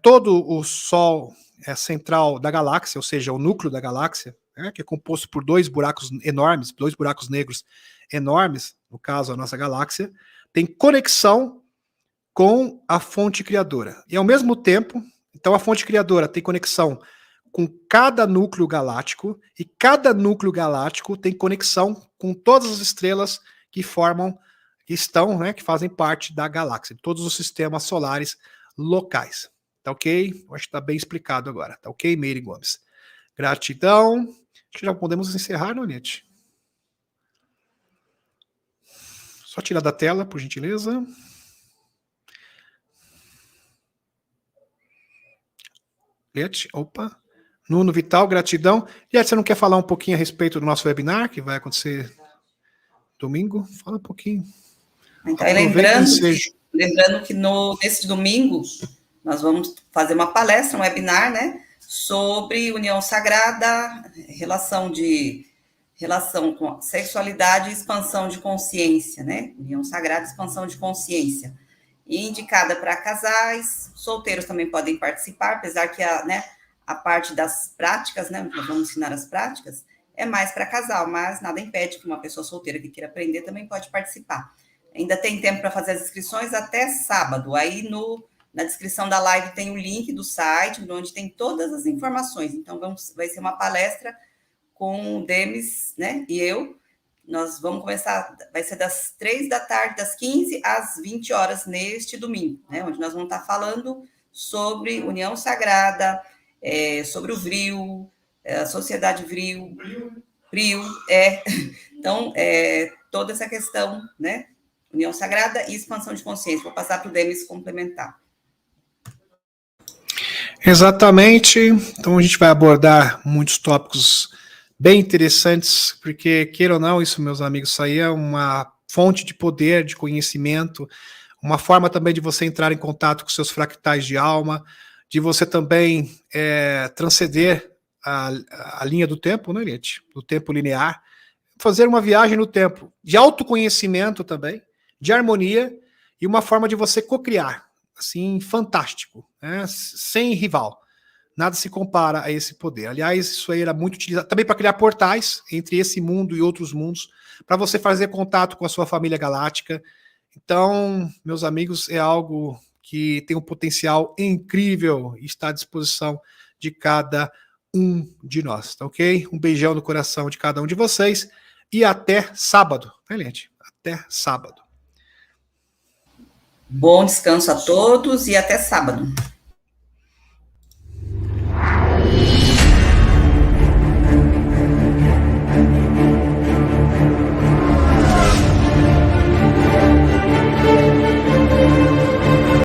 todo o Sol central da galáxia, ou seja, o núcleo da galáxia, que é composto por dois buracos enormes, dois buracos negros enormes, no caso a nossa galáxia, tem conexão com a fonte criadora. E ao mesmo tempo, então a fonte criadora tem conexão com cada núcleo galáctico, e cada núcleo galáctico tem conexão com todas as estrelas que que fazem parte da galáxia, todos os sistemas solares locais. Tá ok? Eu acho que está bem explicado agora. Tá ok, Meire Gomes? Gratidão. Acho que já podemos encerrar, não, Liette? Só tirar da tela, por gentileza. Liette, opa. Nuno Vital, gratidão. Liette, você não quer falar um pouquinho a respeito do nosso webinar, que vai acontecer domingo? Fala um pouquinho. Então, lembrando que nesse domingo nós vamos fazer uma palestra, um webinar, né, sobre união sagrada, relação com sexualidade e expansão de consciência, né? União sagrada e expansão de consciência. E indicada para casais, solteiros também podem participar, apesar que a parte das práticas, né, onde nós vamos ensinar as práticas, é mais para casal, mas nada impede que uma pessoa solteira que queira aprender também pode participar. Ainda tem tempo para fazer as inscrições até sábado. Aí na descrição da live tem o link do site, onde tem todas as informações. Então vai ser uma palestra com o Demis, né, e eu, Nós vamos começar, vai ser das 3 da tarde, das 15 às 20 horas neste domingo, né? Onde nós vamos estar falando sobre união sagrada, sobre o vril, a sociedade vril, então, toda essa questão, né? União sagrada e expansão de consciência. Vou passar para o Denis complementar. Exatamente. Então, a gente vai abordar muitos tópicos bem interessantes, porque, queira ou não, isso, meus amigos, isso aí é uma fonte de poder, de conhecimento, uma forma também de você entrar em contato com seus fractais de alma, de você também transcender a linha do tempo, né, Eliette? Do tempo linear, fazer uma viagem no tempo, de autoconhecimento também, de harmonia, e uma forma de você cocriar, assim, fantástico, né? Sem rival. Nada se compara a esse poder. Aliás, isso aí era muito utilizado também para criar portais entre esse mundo e outros mundos, para você fazer contato com a sua família galáctica. Então, meus amigos, é algo que tem um potencial incrível e está à disposição de cada um de nós, tá ok? Um beijão no coração de cada um de vocês e até sábado, né, gente? Até sábado. Bom descanso a todos e até sábado.